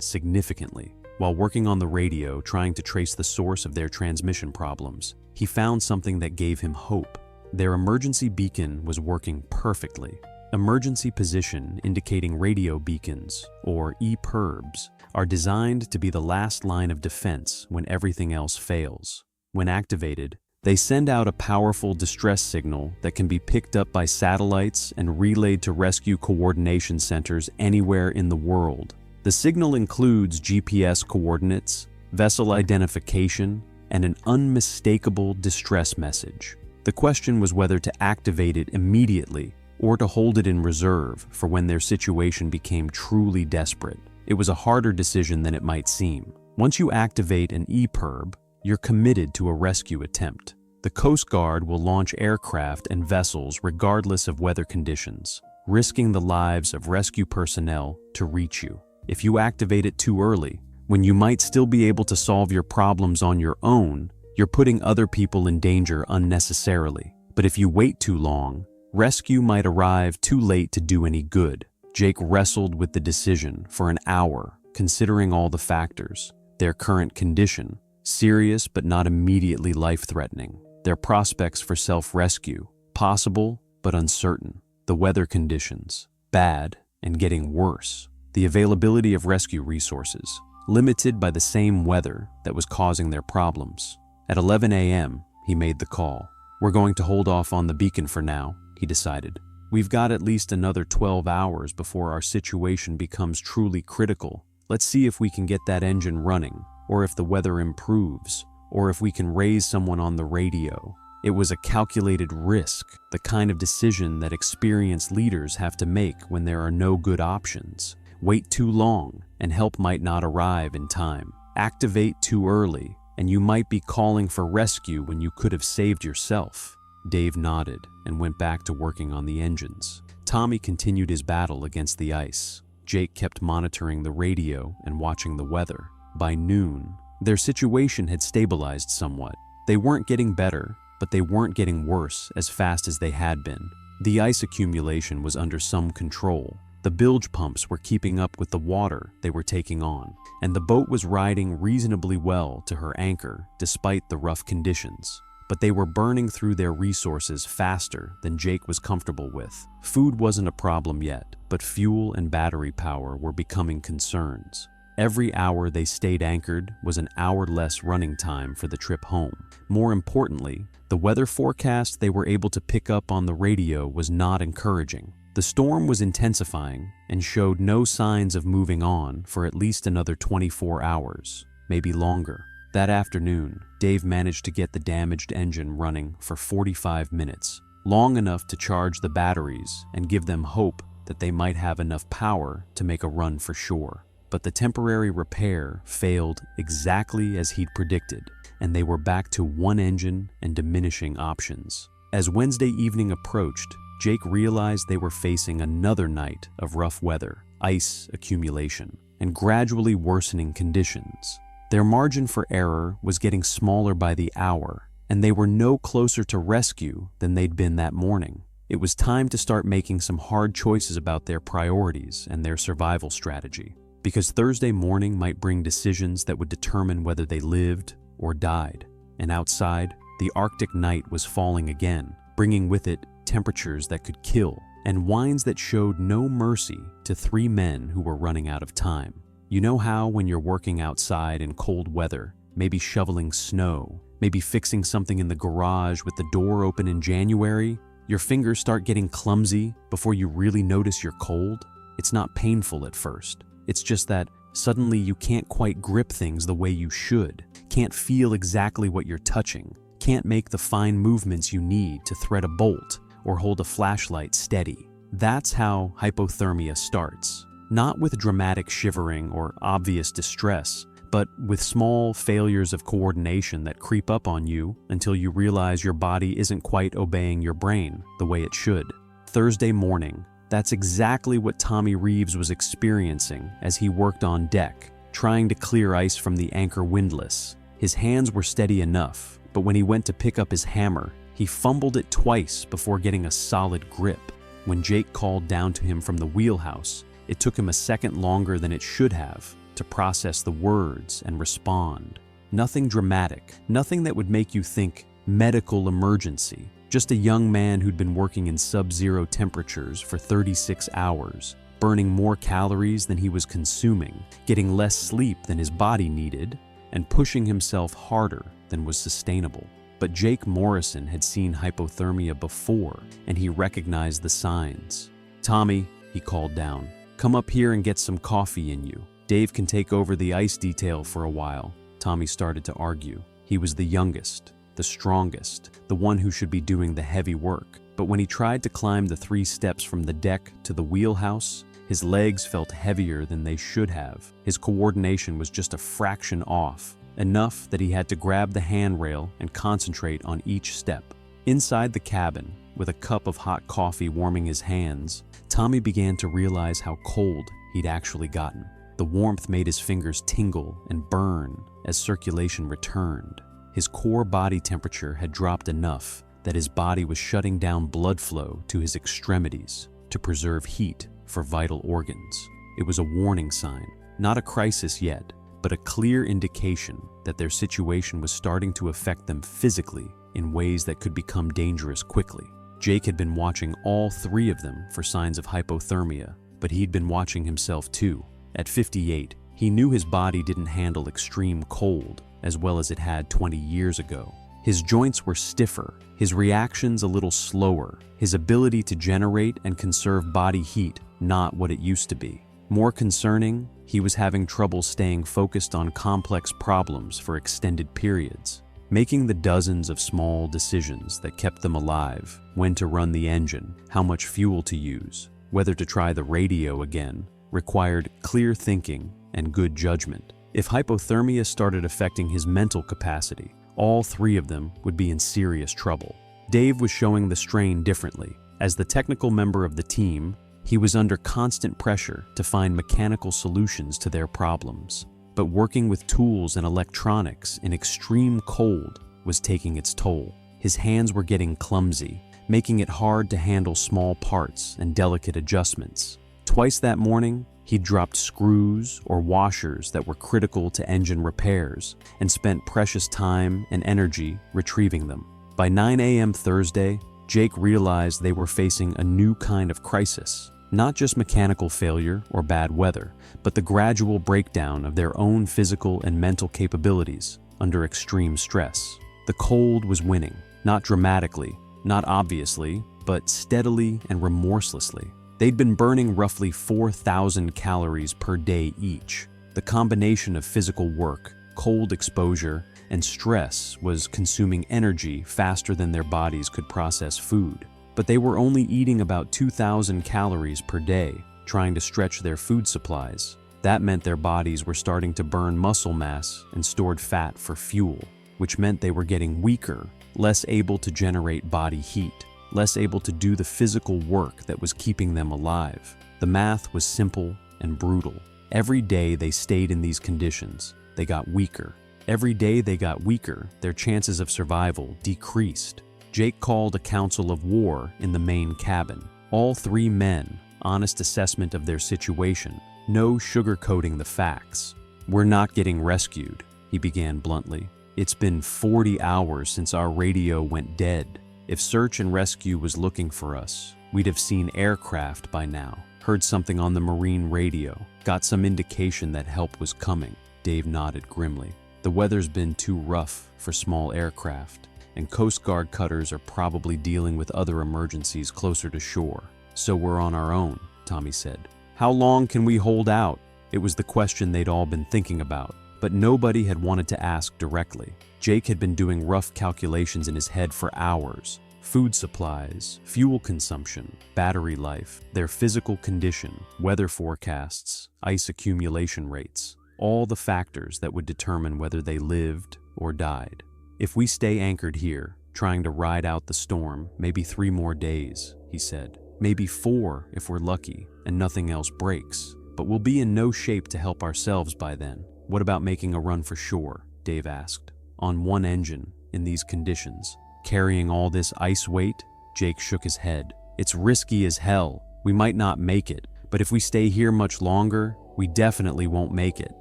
significantly. While working on the radio trying to trace the source of their transmission problems, he found something that gave him hope. Their emergency beacon was working perfectly. Emergency position indicating radio beacons, or EPIRBs, are designed to be the last line of defense when everything else fails. When activated, they send out a powerful distress signal that can be picked up by satellites and relayed to rescue coordination centers anywhere in the world. The signal includes GPS coordinates, vessel identification, and an unmistakable distress message. The question was whether to activate it immediately or to hold it in reserve for when their situation became truly desperate. It was a harder decision than it might seem. Once you activate an EPIRB, you're committed to a rescue attempt. The Coast Guard will launch aircraft and vessels regardless of weather conditions, risking the lives of rescue personnel to reach you. If you activate it too early, when you might still be able to solve your problems on your own, you're putting other people in danger unnecessarily. But if you wait too long, rescue might arrive too late to do any good. Jake wrestled with the decision for an hour, considering all the factors: their current condition, serious but not immediately life-threatening; their prospects for self-rescue, possible but uncertain; the weather conditions, bad and getting worse; the availability of rescue resources, limited by the same weather that was causing their problems. At 11 a.m., he made the call. "We're going to hold off on the beacon for now," he decided. "We've got at least another 12 hours before our situation becomes truly critical. Let's see if we can get that engine running, or if the weather improves, or if we can raise someone on the radio." It was a calculated risk, the kind of decision that experienced leaders have to make when there are no good options. Wait too long, and help might not arrive in time. Activate too early, and you might be calling for rescue when you could have saved yourself. Dave nodded and went back to working on the engines. Tommy continued his battle against the ice. Jake kept monitoring the radio and watching the weather. By noon, their situation had stabilized somewhat. They weren't getting better, but they weren't getting worse as fast as they had been. The ice accumulation was under some control. The bilge pumps were keeping up with the water they were taking on, and the boat was riding reasonably well to her anchor despite the rough conditions. But they were burning through their resources faster than Jake was comfortable with. Food wasn't a problem yet, but fuel and battery power were becoming concerns. Every hour they stayed anchored was an hour less running time for the trip home. More importantly, the weather forecast they were able to pick up on the radio was not encouraging. The storm was intensifying and showed no signs of moving on for at least another 24 hours, maybe longer. That afternoon, Dave managed to get the damaged engine running for 45 minutes, long enough to charge the batteries and give them hope that they might have enough power to make a run for shore. But the temporary repair failed exactly as he'd predicted, and they were back to one engine and diminishing options. As Wednesday evening approached, Jake realized they were facing another night of rough weather, ice accumulation, and gradually worsening conditions. Their margin for error was getting smaller by the hour, and they were no closer to rescue than they'd been that morning. It was time to start making some hard choices about their priorities and their survival strategy, because Thursday morning might bring decisions that would determine whether they lived or died. And outside, the Arctic night was falling again, bringing with it temperatures that could kill, and winds that showed no mercy to three men who were running out of time. You know how when you're working outside in cold weather, maybe shoveling snow, maybe fixing something in the garage with the door open in January, your fingers start getting clumsy before you really notice you're cold? It's not painful at first. It's just that suddenly you can't quite grip things the way you should, can't feel exactly what you're touching, can't make the fine movements you need to thread a bolt or hold a flashlight steady. That's how hypothermia starts. Not with dramatic shivering or obvious distress, but with small failures of coordination that creep up on you until you realize your body isn't quite obeying your brain the way it should. Thursday morning, that's exactly what Tommy Reeves was experiencing as he worked on deck, trying to clear ice from the anchor windlass. His hands were steady enough, but when he went to pick up his hammer, he fumbled it twice before getting a solid grip. When Jake called down to him from the wheelhouse, it took him a second longer than it should have to process the words and respond. Nothing dramatic, nothing that would make you think medical emergency. Just a young man who'd been working in sub-zero temperatures for 36 hours, burning more calories than he was consuming, getting less sleep than his body needed, and pushing himself harder than was sustainable. But Jake Morrison had seen hypothermia before, and he recognized the signs. "Tommy," he called down, "come up here and get some coffee in you. Dave can take over the ice detail for a while." Tommy started to argue. He was the youngest, the strongest, the one who should be doing the heavy work. But when he tried to climb the 3 steps from the deck to the wheelhouse, his legs felt heavier than they should have. His coordination was just a fraction off, enough that he had to grab the handrail and concentrate on each step. Inside the cabin, with a cup of hot coffee warming his hands, Tommy began to realize how cold he'd actually gotten. The warmth made his fingers tingle and burn as circulation returned. His core body temperature had dropped enough that his body was shutting down blood flow to his extremities to preserve heat for vital organs. It was a warning sign, not a crisis yet, but a clear indication that their situation was starting to affect them physically in ways that could become dangerous quickly. Jake had been watching all 3 of them for signs of hypothermia, but he'd been watching himself too. At 58, he knew his body didn't handle extreme cold as well as it had 20 years ago. His joints were stiffer, his reactions a little slower, his ability to generate and conserve body heat not what it used to be. More concerning, he was having trouble staying focused on complex problems for extended periods, making the dozens of small decisions that kept them alive: when to run the engine, how much fuel to use, whether to try the radio again, required clear thinking and good judgment. If hypothermia started affecting his mental capacity, all 3 of them would be in serious trouble. Dave was showing the strain differently. As the technical member of the team, he was under constant pressure to find mechanical solutions to their problems. But working with tools and electronics in extreme cold was taking its toll. His hands were getting clumsy, making it hard to handle small parts and delicate adjustments. Twice that morning, he'd dropped screws or washers that were critical to engine repairs and spent precious time and energy retrieving them. By 9 a.m. Thursday, Jake realized they were facing a new kind of crisis. Not just mechanical failure or bad weather, but the gradual breakdown of their own physical and mental capabilities under extreme stress. The cold was winning, not dramatically, not obviously, but steadily and remorselessly. They'd been burning roughly 4,000 calories per day each. The combination of physical work, cold exposure, and stress was consuming energy faster than their bodies could process food. But they were only eating about 2,000 calories per day, trying to stretch their food supplies. That meant their bodies were starting to burn muscle mass and stored fat for fuel, which meant they were getting weaker, less able to generate body heat, less able to do the physical work that was keeping them alive. The math was simple and brutal. Every day they stayed in these conditions, they got weaker. Every day they got weaker, their chances of survival decreased. Jake called a council of war in the main cabin. All 3 men, honest assessment of their situation, no sugarcoating the facts. "We're not getting rescued," he began bluntly. "It's been 40 hours since our radio went dead. If search and rescue was looking for us, we'd have seen aircraft by now, heard something on the marine radio, got some indication that help was coming." Dave nodded grimly. "The weather's been too rough for small aircraft, and Coast Guard cutters are probably dealing with other emergencies closer to shore. So we're on our own," Tommy said. "How long can we hold out?" It was the question they'd all been thinking about, but nobody had wanted to ask directly. Jake had been doing rough calculations in his head for hours. Food supplies, fuel consumption, battery life, their physical condition, weather forecasts, ice accumulation rates, all the factors that would determine whether they lived or died. "If we stay anchored here, trying to ride out the storm, maybe 3 more days," he said. "Maybe 4 if we're lucky and nothing else breaks. But we'll be in no shape to help ourselves by then." "What about making a run for shore?" Dave asked. "On one engine, in these conditions. Carrying all this ice weight? Jake shook his head. It's risky as hell. We might not make it, but if we stay here much longer, we definitely won't make it.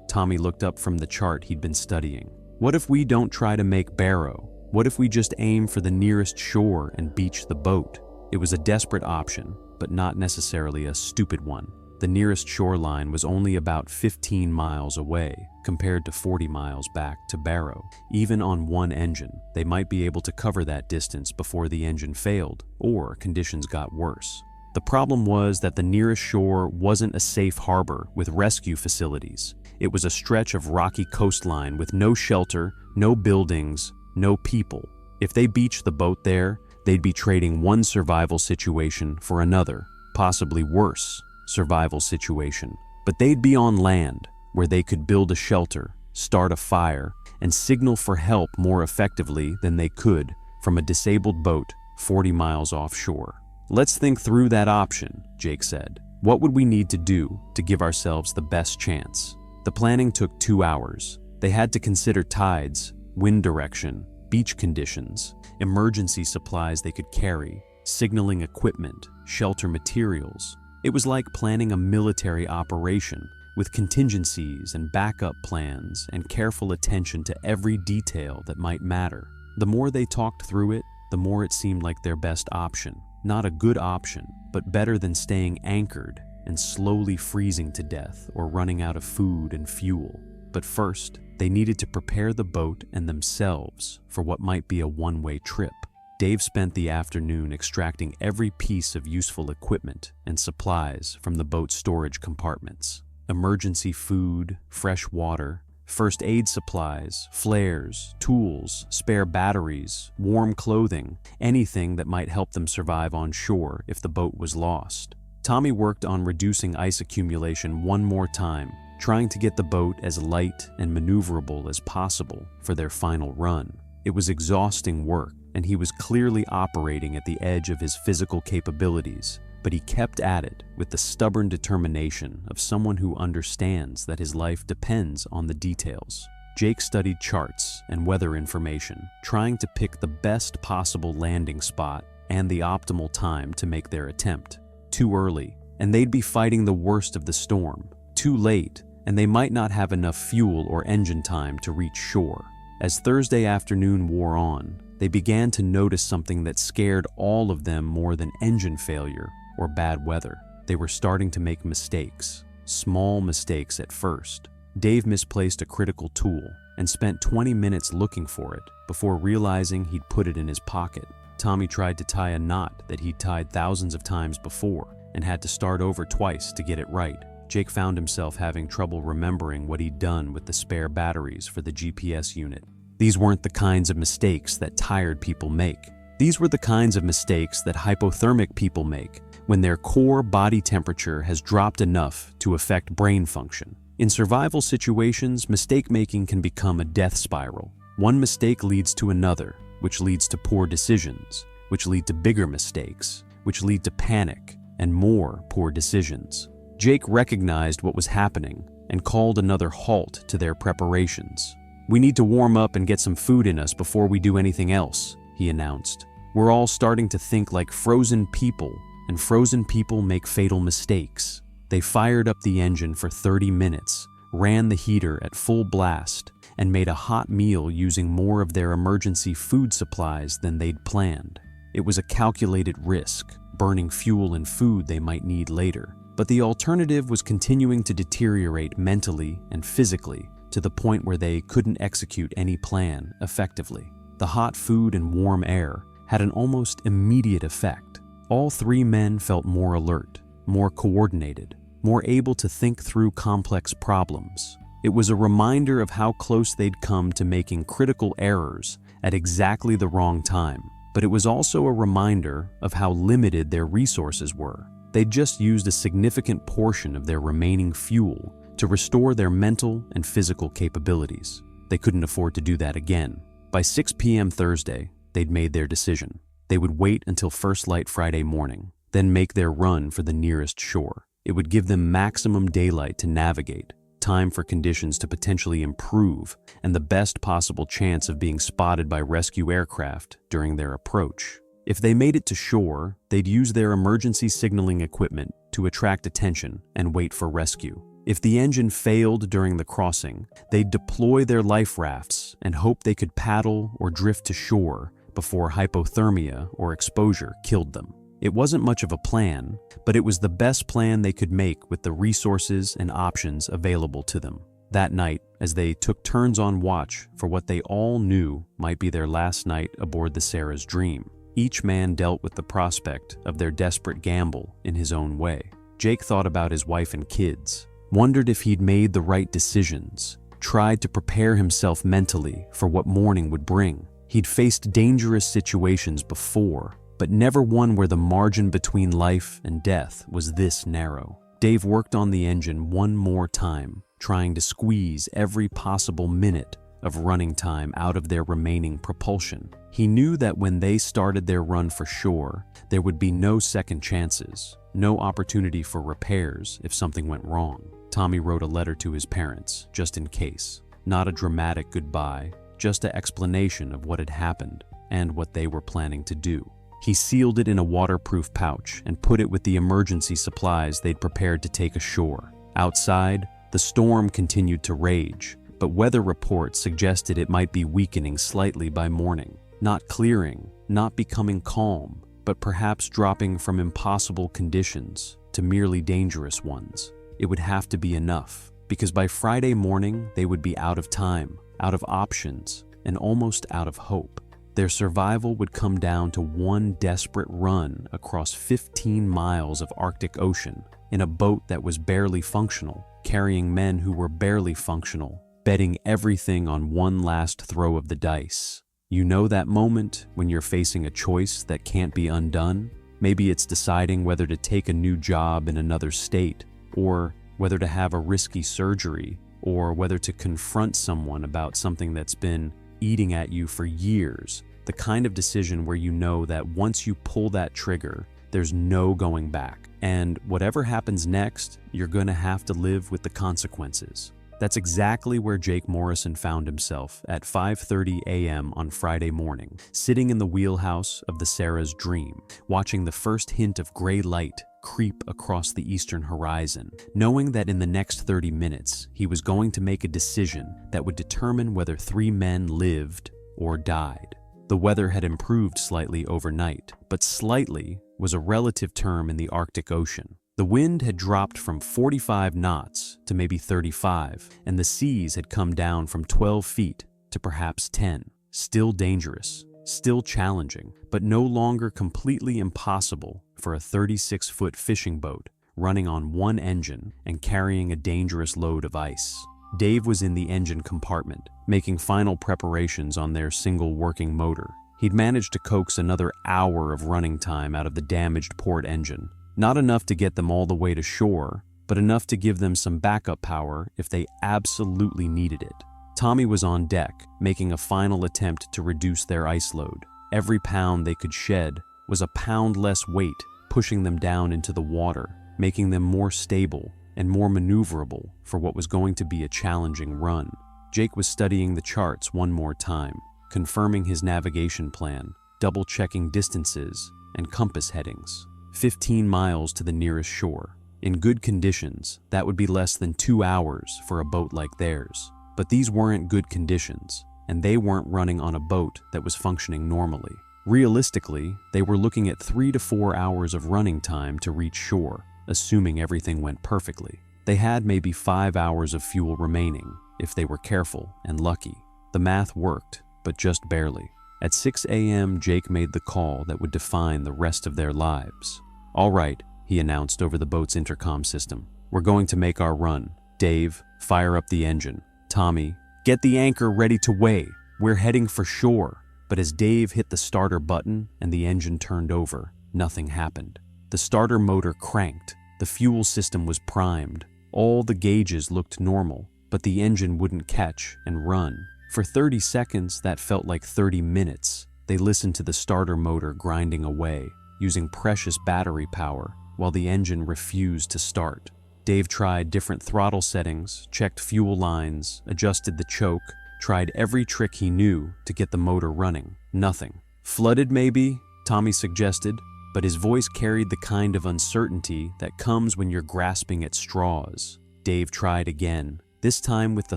Tommy looked up from the chart he'd been studying. What if we don't try to make Barrow? What if we just aim for the nearest shore and beach the boat? It was a desperate option, but not necessarily a stupid one. The nearest shoreline was only about 15 miles away, compared to 40 miles back to Barrow. Even on one engine, they might be able to cover that distance before the engine failed, or conditions got worse. The problem was that the nearest shore wasn't a safe harbor with rescue facilities. It was a stretch of rocky coastline with no shelter, no buildings, no people. If they beached the boat there, they'd be trading one survival situation for another, possibly worse survival situation. But they'd be on land, where they could build a shelter, start a fire, and signal for help more effectively than they could from a disabled boat 40 miles offshore. Let's think through that option, Jake said. What would we need to do to give ourselves the best chance? The planning took 2 hours. They had to consider tides, wind direction, beach conditions, emergency supplies they could carry, signaling equipment, shelter materials. It was like planning a military operation with contingencies and backup plans and careful attention to every detail that might matter. The more they talked through it, the more it seemed like their best option. Not a good option, but better than staying anchored and slowly freezing to death or running out of food and fuel. But first, they needed to prepare the boat and themselves for what might be a one-way trip. Dave spent the afternoon extracting every piece of useful equipment and supplies from the boat's storage compartments. Emergency food, fresh water, first aid supplies, flares, tools, spare batteries, warm clothing, anything that might help them survive on shore if the boat was lost. Tommy worked on reducing ice accumulation one more time, trying to get the boat as light and maneuverable as possible for their final run. It was exhausting work, and he was clearly operating at the edge of his physical capabilities, but he kept at it with the stubborn determination of someone who understands that his life depends on the details. Jake studied charts and weather information, trying to pick the best possible landing spot and the optimal time to make their attempt. Too early, and they'd be fighting the worst of the storm. Too late, and they might not have enough fuel or engine time to reach shore. As Thursday afternoon wore on, they began to notice something that scared all of them more than engine failure or bad weather. They were starting to make mistakes, small mistakes at first. Dave misplaced a critical tool and spent 20 minutes looking for it before realizing he'd put it in his pocket. Tommy tried to tie a knot that he'd tied thousands of times before and had to start over twice to get it right. Jake found himself having trouble remembering what he'd done with the spare batteries for the GPS unit. These weren't the kinds of mistakes that tired people make. These were the kinds of mistakes that hypothermic people make when their core body temperature has dropped enough to affect brain function. In survival situations, mistake-making can become a death spiral. One mistake leads to another, which leads to poor decisions, which lead to bigger mistakes, which lead to panic and more poor decisions. Jake recognized what was happening and called another halt to their preparations. "We need to warm up and get some food in us before we do anything else," he announced. "We're all starting to think like frozen people, and frozen people make fatal mistakes." They fired up the engine for 30 minutes, ran the heater at full blast, and made a hot meal using more of their emergency food supplies than they'd planned. It was a calculated risk, burning fuel and food they might need later. But the alternative was continuing to deteriorate mentally and physically to the point where they couldn't execute any plan effectively. The hot food and warm air had an almost immediate effect. All three men felt more alert, more coordinated, more able to think through complex problems. It was a reminder of how close they'd come to making critical errors at exactly the wrong time, but it was also a reminder of how limited their resources were. They'd just used a significant portion of their remaining fuel to restore their mental and physical capabilities. They couldn't afford to do that again. By 6 p.m. Thursday, they'd made their decision. They would wait until first light Friday morning, then make their run for the nearest shore. It would give them maximum daylight to navigate, time for conditions to potentially improve, and the best possible chance of being spotted by rescue aircraft during their approach. If they made it to shore, they'd use their emergency signaling equipment to attract attention and wait for rescue. If the engine failed during the crossing, they'd deploy their life rafts and hope they could paddle or drift to shore before hypothermia or exposure killed them. It wasn't much of a plan, but it was the best plan they could make with the resources and options available to them. That night, as they took turns on watch for what they all knew might be their last night aboard the Sarah's Dream, each man dealt with the prospect of their desperate gamble in his own way. Jake thought about his wife and kids, wondered if he'd made the right decisions, tried to prepare himself mentally for what morning would bring. He'd faced dangerous situations before, but never one where the margin between life and death was this narrow. Dave worked on the engine one more time, trying to squeeze every possible minute of running time out of their remaining propulsion. He knew that when they started their run for shore, there would be no second chances, no opportunity for repairs if something went wrong. Tommy wrote a letter to his parents, just in case. Not a dramatic goodbye, just an explanation of what had happened and what they were planning to do. He sealed it in a waterproof pouch and put it with the emergency supplies they'd prepared to take ashore. Outside, the storm continued to rage, but weather reports suggested it might be weakening slightly by morning. Not clearing, not becoming calm, but perhaps dropping from impossible conditions to merely dangerous ones. It would have to be enough, because by Friday morning they would be out of time, out of options, and almost out of hope. Their survival would come down to one desperate run across 15 miles of Arctic Ocean in a boat that was barely functional, carrying men who were barely functional, betting everything on one last throw of the dice. You know that moment when you're facing a choice that can't be undone? Maybe it's deciding whether to take a new job in another state, or whether to have a risky surgery, or whether to confront someone about something that's been eating at you for years. The kind of decision where you know that once you pull that trigger, there's no going back. And whatever happens next, you're gonna have to live with the consequences. That's exactly where Jake Morrison found himself at 5:30 a.m. on Friday morning, sitting in the wheelhouse of the Sarah's Dream, watching the first hint of gray light creep across the eastern horizon, knowing that in the next 30 minutes, he was going to make a decision that would determine whether 3 men lived or died. The weather had improved slightly overnight, but slightly was a relative term in the Arctic Ocean. The wind had dropped from 45 knots to maybe 35, and the seas had come down from 12 feet to perhaps 10. Still dangerous, still challenging, but no longer completely impossible for a 36-foot fishing boat running on one engine and carrying a dangerous load of ice. Dave was in the engine compartment, making final preparations on their single working motor. He'd managed to coax another hour of running time out of the damaged port engine. Not enough to get them all the way to shore, but enough to give them some backup power if they absolutely needed it. Tommy was on deck, making a final attempt to reduce their ice load. Every pound they could shed was a pound less weight, pushing them down into the water, making them more stable and more maneuverable for what was going to be a challenging run. Jake was studying the charts one more time, confirming his navigation plan, double-checking distances and compass headings. 15 miles to the nearest shore. In good conditions, that would be less than 2 hours for a boat like theirs. But these weren't good conditions, and they weren't running on a boat that was functioning normally. Realistically, they were looking at 3 to 4 hours of running time to reach shore, assuming everything went perfectly. They had maybe 5 hours of fuel remaining, if they were careful and lucky. The math worked, but just barely. At 6 a.m., Jake made the call that would define the rest of their lives. "All right," he announced over the boat's intercom system. "We're going to make our run. Dave, fire up the engine. Tommy, get the anchor ready to weigh. We're heading for shore." But as Dave hit the starter button and the engine turned over, nothing happened. The starter motor cranked. The fuel system was primed. All the gauges looked normal, but the engine wouldn't catch and run. For 30 seconds, that felt like 30 minutes. They listened to the starter motor grinding away, using precious battery power, while the engine refused to start. Dave tried different throttle settings, checked fuel lines, adjusted the choke, tried every trick he knew to get the motor running. Nothing. Flooded maybe, Tommy suggested, but his voice carried the kind of uncertainty that comes when you're grasping at straws. Dave tried again, this time with the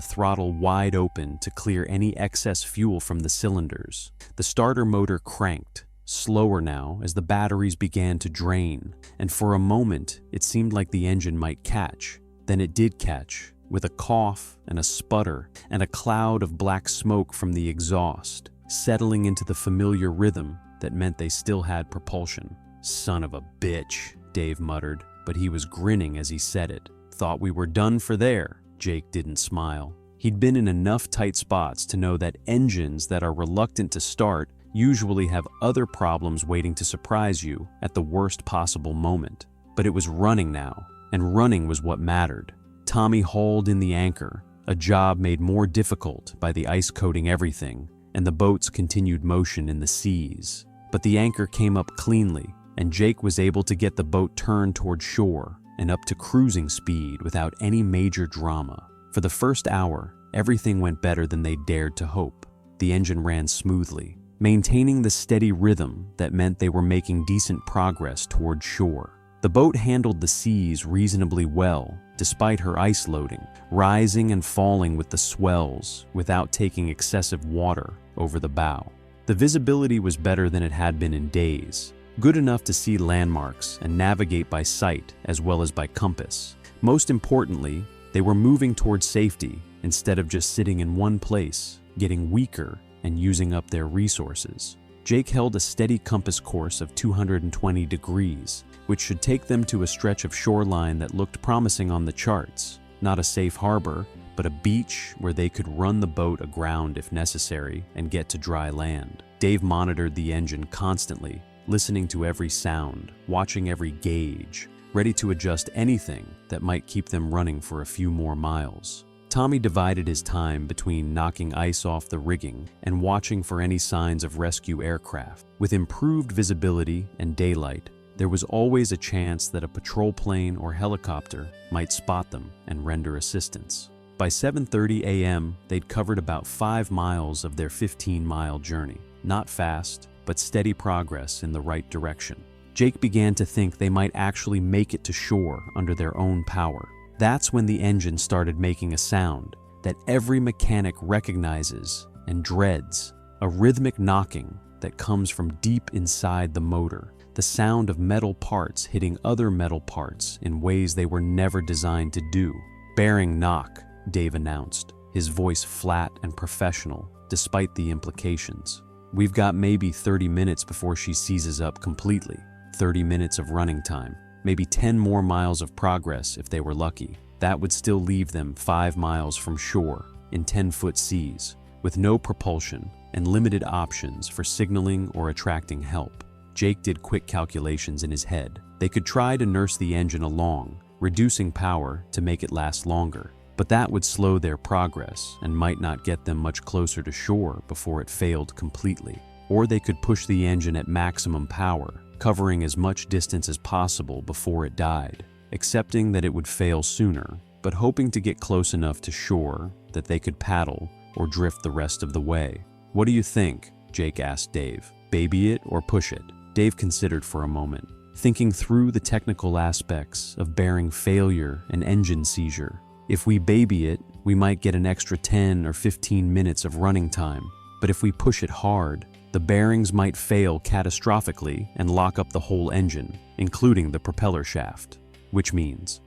throttle wide open to clear any excess fuel from the cylinders. The starter motor cranked, slower now as the batteries began to drain, and for a moment it seemed like the engine might catch. Then it did catch, with a cough and a sputter and a cloud of black smoke from the exhaust, settling into the familiar rhythm that meant they still had propulsion. "Son of a bitch," Dave muttered, but he was grinning as he said it. "Thought we were done for there." Jake didn't smile. He'd been in enough tight spots to know that engines that are reluctant to start usually have other problems waiting to surprise you at the worst possible moment. But it was running now, and running was what mattered. Tommy hauled in the anchor, a job made more difficult by the ice coating everything, and the boat's continued motion in the seas. But the anchor came up cleanly, and Jake was able to get the boat turned toward shore and up to cruising speed without any major drama. For the first hour, everything went better than they dared to hope. The engine ran smoothly, maintaining the steady rhythm that meant they were making decent progress toward shore. The boat handled the seas reasonably well, despite her ice loading, rising and falling with the swells without taking excessive water over the bow. The visibility was better than it had been in days, good enough to see landmarks and navigate by sight as well as by compass. Most importantly, they were moving toward safety instead of just sitting in one place, getting weaker and using up their resources. Jake held a steady compass course of 220 degrees, which should take them to a stretch of shoreline that looked promising on the charts. Not a safe harbor, but a beach where they could run the boat aground if necessary and get to dry land. Dave monitored the engine constantly, listening to every sound, watching every gauge, ready to adjust anything that might keep them running for a few more miles. Tommy divided his time between knocking ice off the rigging and watching for any signs of rescue aircraft. With improved visibility and daylight, there was always a chance that a patrol plane or helicopter might spot them and render assistance. By 7:30 a.m., they'd covered about 5 miles of their 15-mile journey. Not fast, but steady progress in the right direction. Jake began to think they might actually make it to shore under their own power. That's when the engine started making a sound that every mechanic recognizes and dreads, a rhythmic knocking that comes from deep inside the motor, the sound of metal parts hitting other metal parts in ways they were never designed to do. "Bearing knock," Dave announced, his voice flat and professional, despite the implications. "We've got maybe 30 minutes before she seizes up completely. 30 minutes of running time. Maybe 10 more miles of progress if they were lucky. That would still leave them 5 miles from shore in 10-foot seas, with no propulsion and limited options for signaling or attracting help." Jake did quick calculations in his head. They could try to nurse the engine along, reducing power to make it last longer, but that would slow their progress and might not get them much closer to shore before it failed completely. Or they could push the engine at maximum power, covering as much distance as possible before it died, accepting that it would fail sooner, but hoping to get close enough to shore that they could paddle or drift the rest of the way. "What do you think?" Jake asked Dave. "Baby it or push it?" Dave considered for a moment, thinking through the technical aspects of bearing failure and engine seizure. If we baby it, we might get an extra 10 or 15 minutes of running time, but if we push it hard, the bearings might fail catastrophically and lock up the whole engine, including the propeller shaft. Which means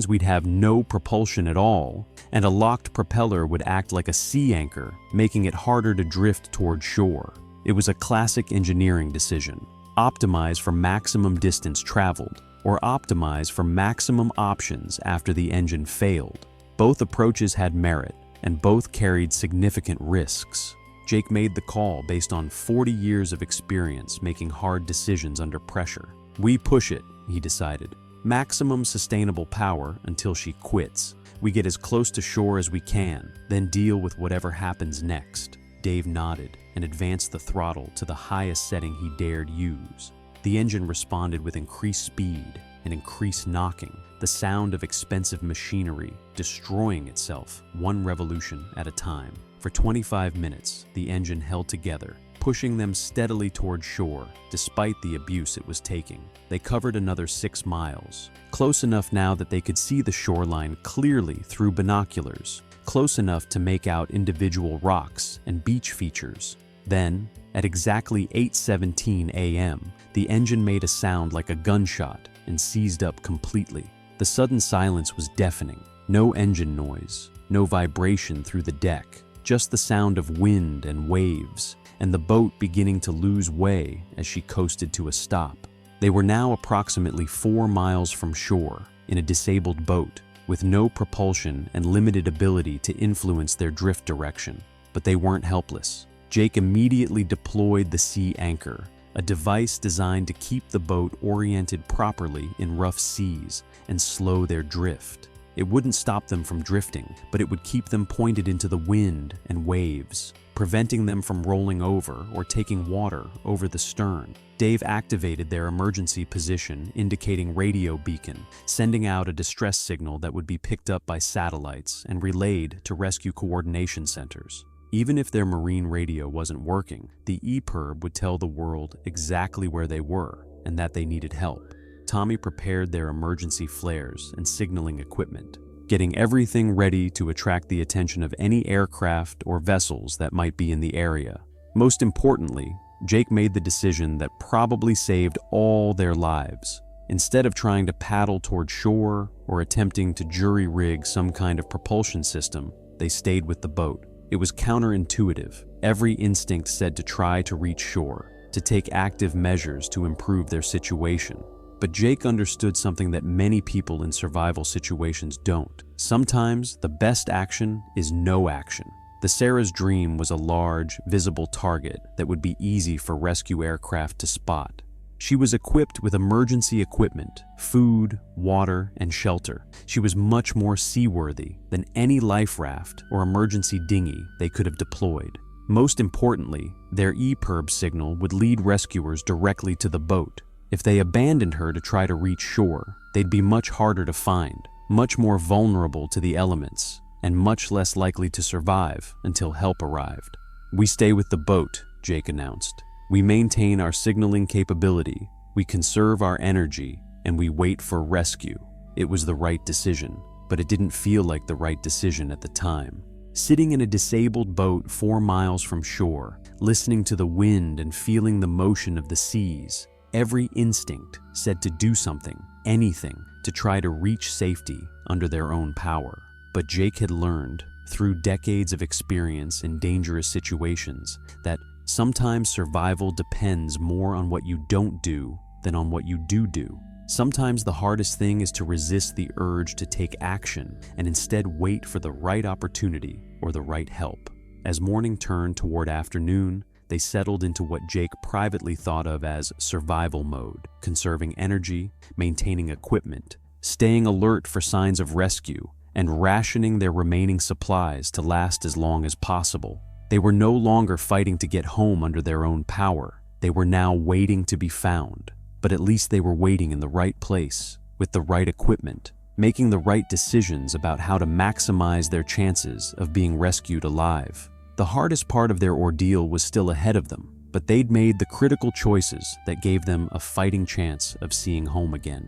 we'd have no propulsion at all, and a locked propeller would act like a sea anchor, making it harder to drift toward shore. It was a classic engineering decision. Optimize for maximum distance traveled, or optimize for maximum options after the engine failed. Both approaches had merit, and both carried significant risks. Jake made the call based on 40 years of experience making hard decisions under pressure. "We push it," he decided. "Maximum sustainable power until she quits. We get as close to shore as we can, then deal with whatever happens next." Dave nodded and advanced the throttle to the highest setting he dared use. The engine responded with increased speed and increased knocking. the sound of expensive machinery destroying itself one revolution at a time. For 25 minutes, the engine held together, pushing them steadily toward shore despite the abuse it was taking. They covered another 6 miles, close enough now that they could see the shoreline clearly through binoculars, close enough to make out individual rocks and beach features. Then, at exactly 8:17 a.m., the engine made a sound like a gunshot and seized up completely. The sudden silence was deafening. No engine noise, no vibration through the deck, just the sound of wind and waves, and the boat beginning to lose way as she coasted to a stop. They were now approximately 4 miles from shore, in a disabled boat, with no propulsion and limited ability to influence their drift direction. But they weren't helpless. Jake immediately deployed the sea anchor, a device designed to keep the boat oriented properly in rough seas and slow their drift. It wouldn't stop them from drifting, but it would keep them pointed into the wind and waves, preventing them from rolling over or taking water over the stern. Dave activated their emergency position indicating radio beacon, sending out a distress signal that would be picked up by satellites and relayed to rescue coordination centers. Even if their marine radio wasn't working, the EPIRB would tell the world exactly where they were and that they needed help. Tommy prepared their emergency flares and signaling equipment, getting everything ready to attract the attention of any aircraft or vessels that might be in the area. Most importantly, Jake made the decision that probably saved all their lives. Instead of trying to paddle toward shore or attempting to jury-rig some kind of propulsion system, they stayed with the boat. It was counterintuitive. Every instinct said to try to reach shore, to take active measures to improve their situation. But Jake understood something that many people in survival situations don't. Sometimes the best action is no action. The Sarah's Dream was a large, visible target that would be easy for rescue aircraft to spot. She was equipped with emergency equipment, food, water, and shelter. She was much more seaworthy than any life raft or emergency dinghy they could have deployed. Most importantly, their EPIRB signal would lead rescuers directly to the boat. If they abandoned her to try to reach shore, they'd be much harder to find, much more vulnerable to the elements, and much less likely to survive until help arrived. "We stay with the boat," Jake announced. "We maintain our signaling capability, we conserve our energy, and we wait for rescue." It was the right decision, but it didn't feel like the right decision at the time. Sitting in a disabled boat 4 miles from shore, listening to the wind and feeling the motion of the seas, every instinct said to do something, anything, to try to reach safety under their own power. But Jake had learned, through decades of experience in dangerous situations, that sometimes survival depends more on what you don't do than on what you do. Sometimes the hardest thing is to resist the urge to take action and instead wait for the right opportunity or the right help. As morning turned toward afternoon, they settled into what Jake privately thought of as survival mode, conserving energy, maintaining equipment, staying alert for signs of rescue, and rationing their remaining supplies to last as long as possible. They were no longer fighting to get home under their own power. They were now waiting to be found. But at least they were waiting in the right place, with the right equipment, making the right decisions about how to maximize their chances of being rescued alive. The hardest part of their ordeal was still ahead of them, but they'd made the critical choices that gave them a fighting chance of seeing home again.